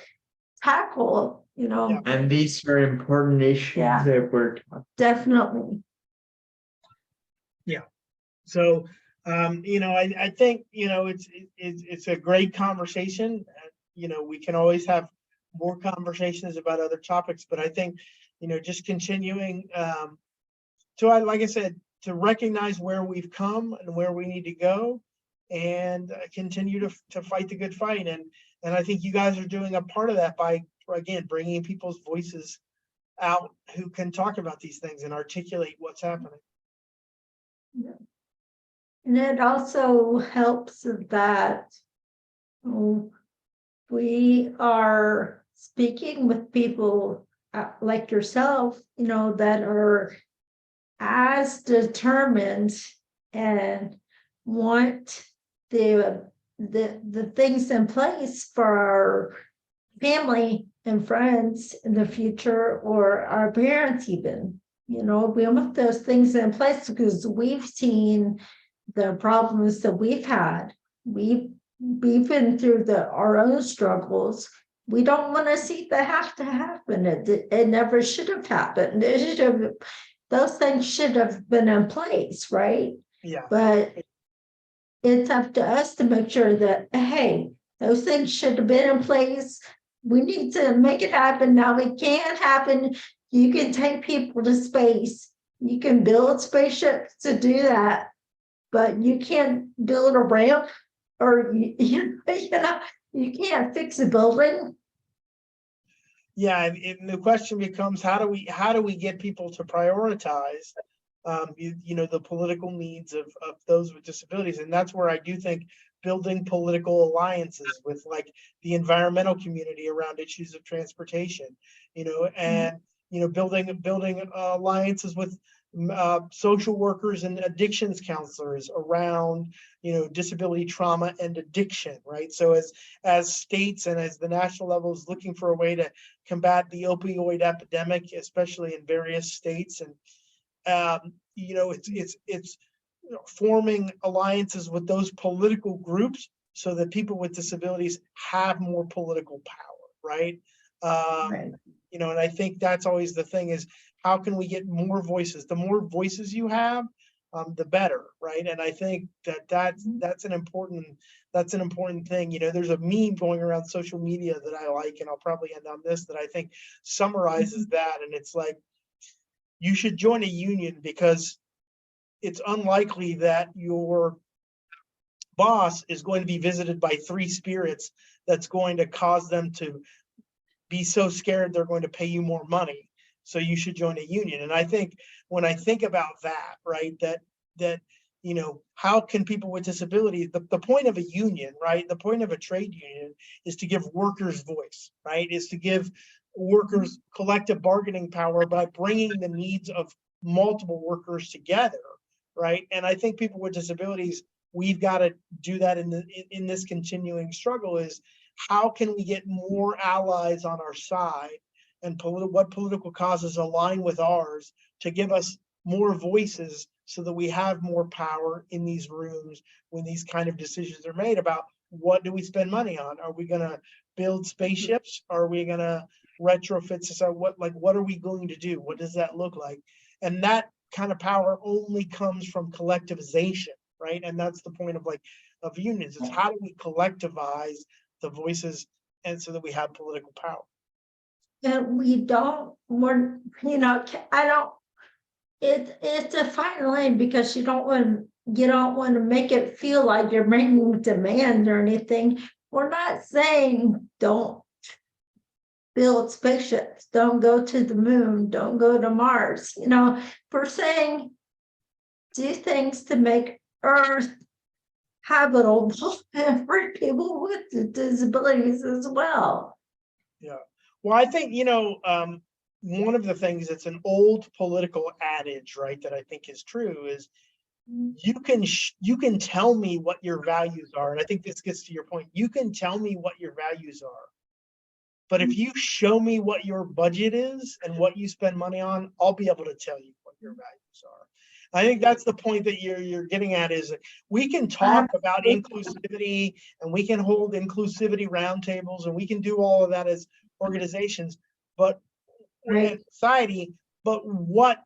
tackle, Yeah. And these are important issues Yeah. that we're talking. Definitely. So, I think, it's a great conversation. We can always have more conversations about other topics, but I think, just continuing to, like I said, to recognize where we've come and where we need to go, and continue to fight the good fight. And I think you guys are doing a part of that by, again, bringing people's voices out who can talk about these things and articulate what's happening. Yeah. And it also helps that we are speaking with people like yourself, that are as determined and want the things in place for our family and friends in the future, or our parents even. We want those things in place because we've seen the problems that we've had. We've been through our own struggles. We don't want to see that have to happen. It never should have happened. Those things should have been in place, right? Yeah. But it's up to us to make sure that, hey, those things should have been in place. We need to make it happen. Now it can't happen. You can take people to space. You can build spaceships to do that, but you can't build a ramp, or you can't fix a building. Yeah, and the question becomes, how do we get people to prioritize the political needs of those with disabilities? And that's where I do think building political alliances with like the environmental community around issues of transportation, and building alliances with social workers and addictions counselors around disability, trauma, and addiction, right? So as states and as the national level is looking for a way to combat the opioid epidemic, especially in various states, and it's forming alliances with those political groups so that people with disabilities have more political power, right? Right. And I think that's always the thing, is how can we get more voices? The more voices you have, the better, right? And I think that's an important thing. There's a meme going around social media that I like, and I'll probably end on this, that I think summarizes that. And it's like, you should join a union because it's unlikely that your boss is going to be visited by three spirits that's going to cause them to be so scared they're going to pay you more money. So you should join a union. And I think when I think about that, right, that how can people with disabilities, the point of a union, right, the point of a trade union is to give workers voice, right, is to give workers collective bargaining power by bringing the needs of multiple workers together, right? And I think people with disabilities, we've got to do that in this continuing struggle, is how can we get more allies on our side and what political causes align with ours to give us more voices so that we have more power in these rooms when these kind of decisions are made about what do we spend money on? Are we going to build spaceships? Are we going to retrofit society? What are we going to do? What does that look like? And that kind of power only comes from collectivization, right? And that's the point of unions. It's how do we collectivize the voices and so that we have political power. And it's a fine line because you don't want to make it feel like you're making demand or anything. We're not saying don't build spaceships, don't go to the moon, don't go to Mars. We're saying do things to make Earth habitable for people with disabilities as well. Yeah. Well, I think, one of the things that's an old political adage, right, that I think is true is you can tell me what your values are. And I think this gets to your point. You can tell me what your values are. But if you show me what your budget is and what you spend money on, I'll be able to tell you what your values are. I think that's the point that you're getting at is we can talk about inclusivity and we can hold inclusivity roundtables and we can do all of that as organizations, but we're in society. But what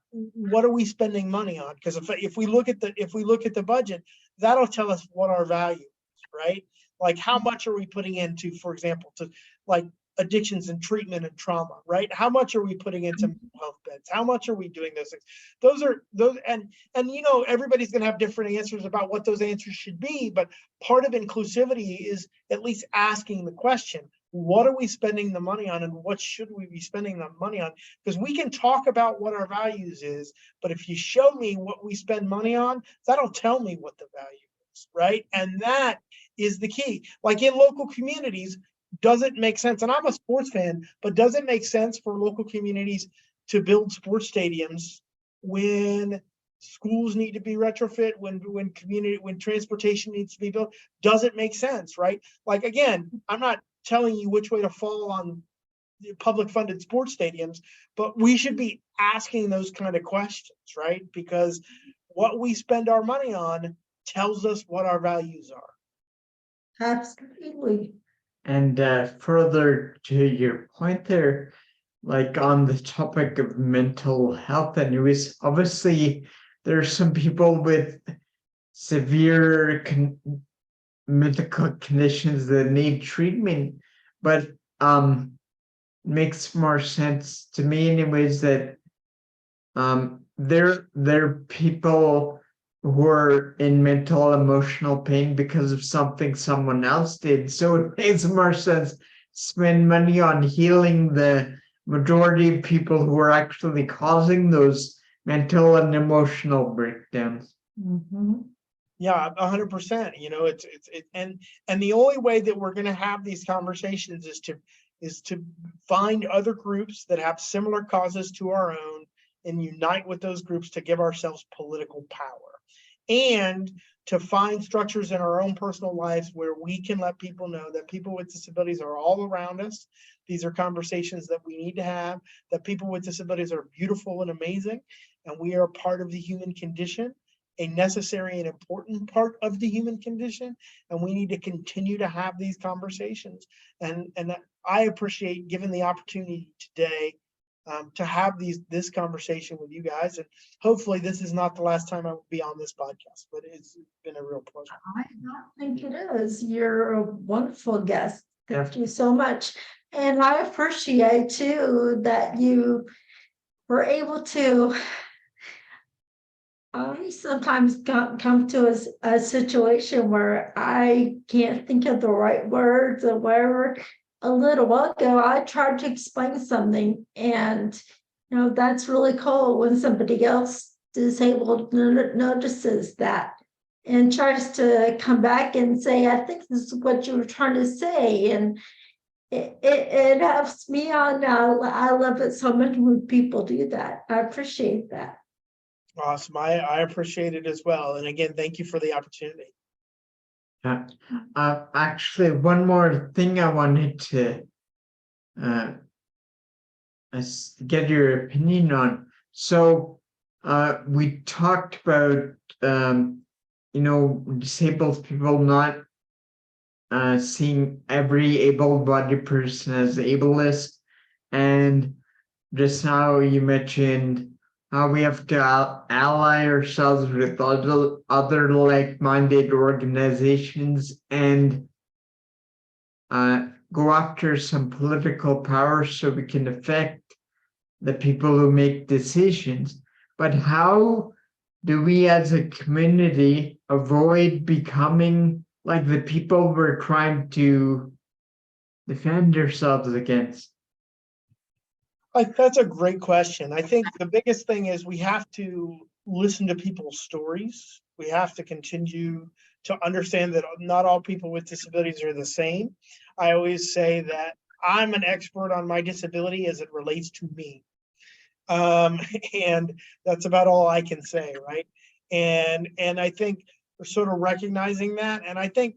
are we spending money on? Because if we look at the budget, that'll tell us what our value is, right? Like how much are we putting into, for example, to like addictions and treatment and trauma, right? How much are we putting into mental health beds? How much are we doing those things? Those and everybody's going to have different answers about what those answers should be, but part of inclusivity is at least asking the question, what are we spending the money on and what should we be spending the money on? Because we can talk about what our values is, but if you show me what we spend money on, that'll tell me what the value is, right? And that is the key. Like in local communities, does it make sense? And I'm a sports fan, but does it make sense for local communities to build sports stadiums when schools need to be retrofit, when transportation needs to be built? Does it make sense, right? Like, again, I'm not telling you which way to fall on public funded sports stadiums, but we should be asking those kind of questions, right? Because what we spend our money on tells us what our values are. Absolutely. And further to your point there, like on the topic of mental health, anyways, obviously there are some people with severe medical conditions that need treatment, but makes more sense to me anyways that they're people who are in mental emotional pain because of something someone else did. So it makes more sense to spend money on healing the majority of people who are actually causing those mental and emotional breakdowns. Mm-hmm. Yeah, 100%. And the only way that we're going to have these conversations is to find other groups that have similar causes to our own and unite with those groups to give ourselves political power, and to find structures in our own personal lives where we can let people know that people with disabilities are all around us. These are conversations that we need to have, that people with disabilities are beautiful and amazing, and we are part of the human condition, a necessary and important part of the human condition, and we need to continue to have these conversations. And I appreciate given the opportunity today to have this conversation with you guys, and hopefully this is not the last time I will be on this podcast, but it's been a real pleasure. I don't think it is. You're a wonderful guest. Thank you so much. And I appreciate too that you were able to sometimes come to a situation where I can't think of the right words or whatever. A little while ago, I tried to explain something, and that's really cool when somebody else disabled notices that and tries to come back and say, I think this is what you were trying to say. And it helps me on. I love it so much when people do that. I appreciate that. Awesome. I appreciate it as well. And again, thank you for the opportunity. Actually, one more thing I wanted to get your opinion on. So we talked about disabled people not seeing every able-bodied person as ableist, and just now you mentioned how we have to ally ourselves with other like-minded organizations and go after some political power so we can affect the people who make decisions. But how do we as a community avoid becoming like the people we're trying to defend ourselves against? That's a great question. I think the biggest thing is we have to listen to people's stories. We have to continue to understand that not all people with disabilities are the same. I always say that I'm an expert on my disability as it relates to me. And that's about all I can say, right? And I think we're sort of recognizing that. And I think,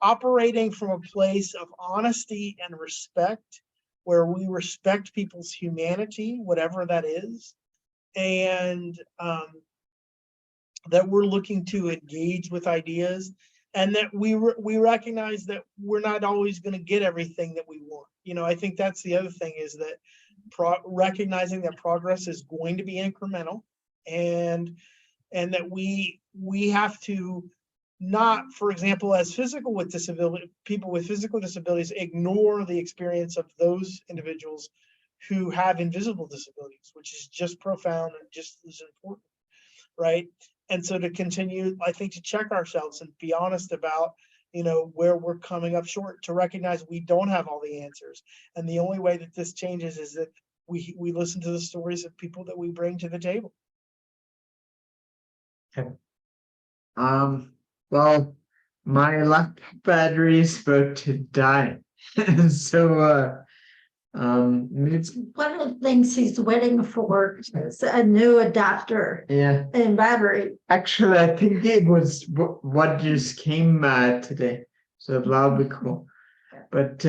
operating from a place of honesty and respect, where we respect people's humanity, whatever that is, and that we're looking to engage with ideas, and that we recognize that we're not always going to get everything that we want. I think that's the other thing, is that recognizing that progress is going to be incremental, and that we have to not, for example, as people with physical disabilities, ignore the experience of those individuals who have invisible disabilities, which is just profound and just as important, right? And so to continue, I think, to check ourselves and be honest about, where we're coming up short, to recognize we don't have all the answers. And the only way that this changes is that we listen to the stories of people that we bring to the table. Okay. Well, my laptop battery is about to die. So it's One of the things he's waiting for is a new adapter and battery. Actually, I think it was what just came today, so that'll be cool. But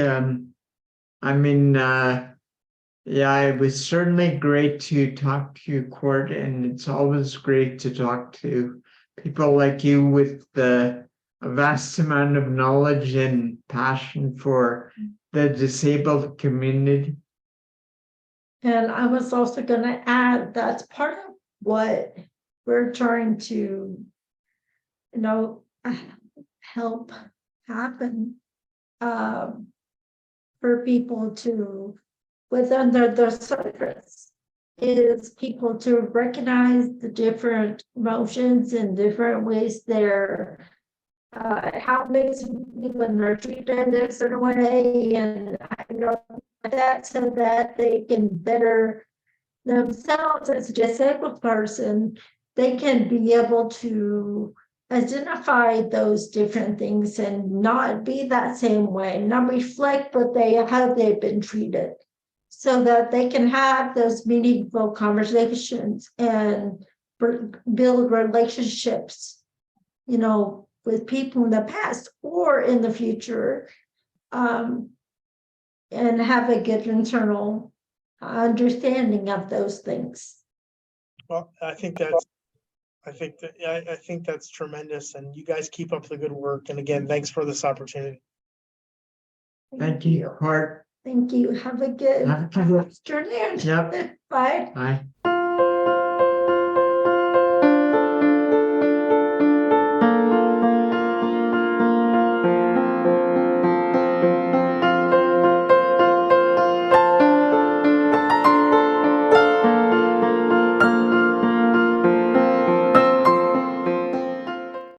it was certainly great to talk to you, Cord, and it's always great to talk to people like you with a vast amount of knowledge and passion for the disabled community. And I was also going to add, that's part of what we're trying to, help happen for people to, under the surface, is people to recognize the different emotions and different ways they're how it makes when they're treated a certain way, and that, so that they can better themselves as a disabled person. They can be able to identify those different things and not be that same way, not reflect what how they've been treated, so that they can have those meaningful conversations and build relationships, with people in the past or in the future, and have a good internal understanding of those things. Well, I think that's tremendous, and you guys keep up the good work. And again, thanks for this opportunity. Thank you, Cord. Thank you. Have a good afternoon. Yep. Bye. Bye.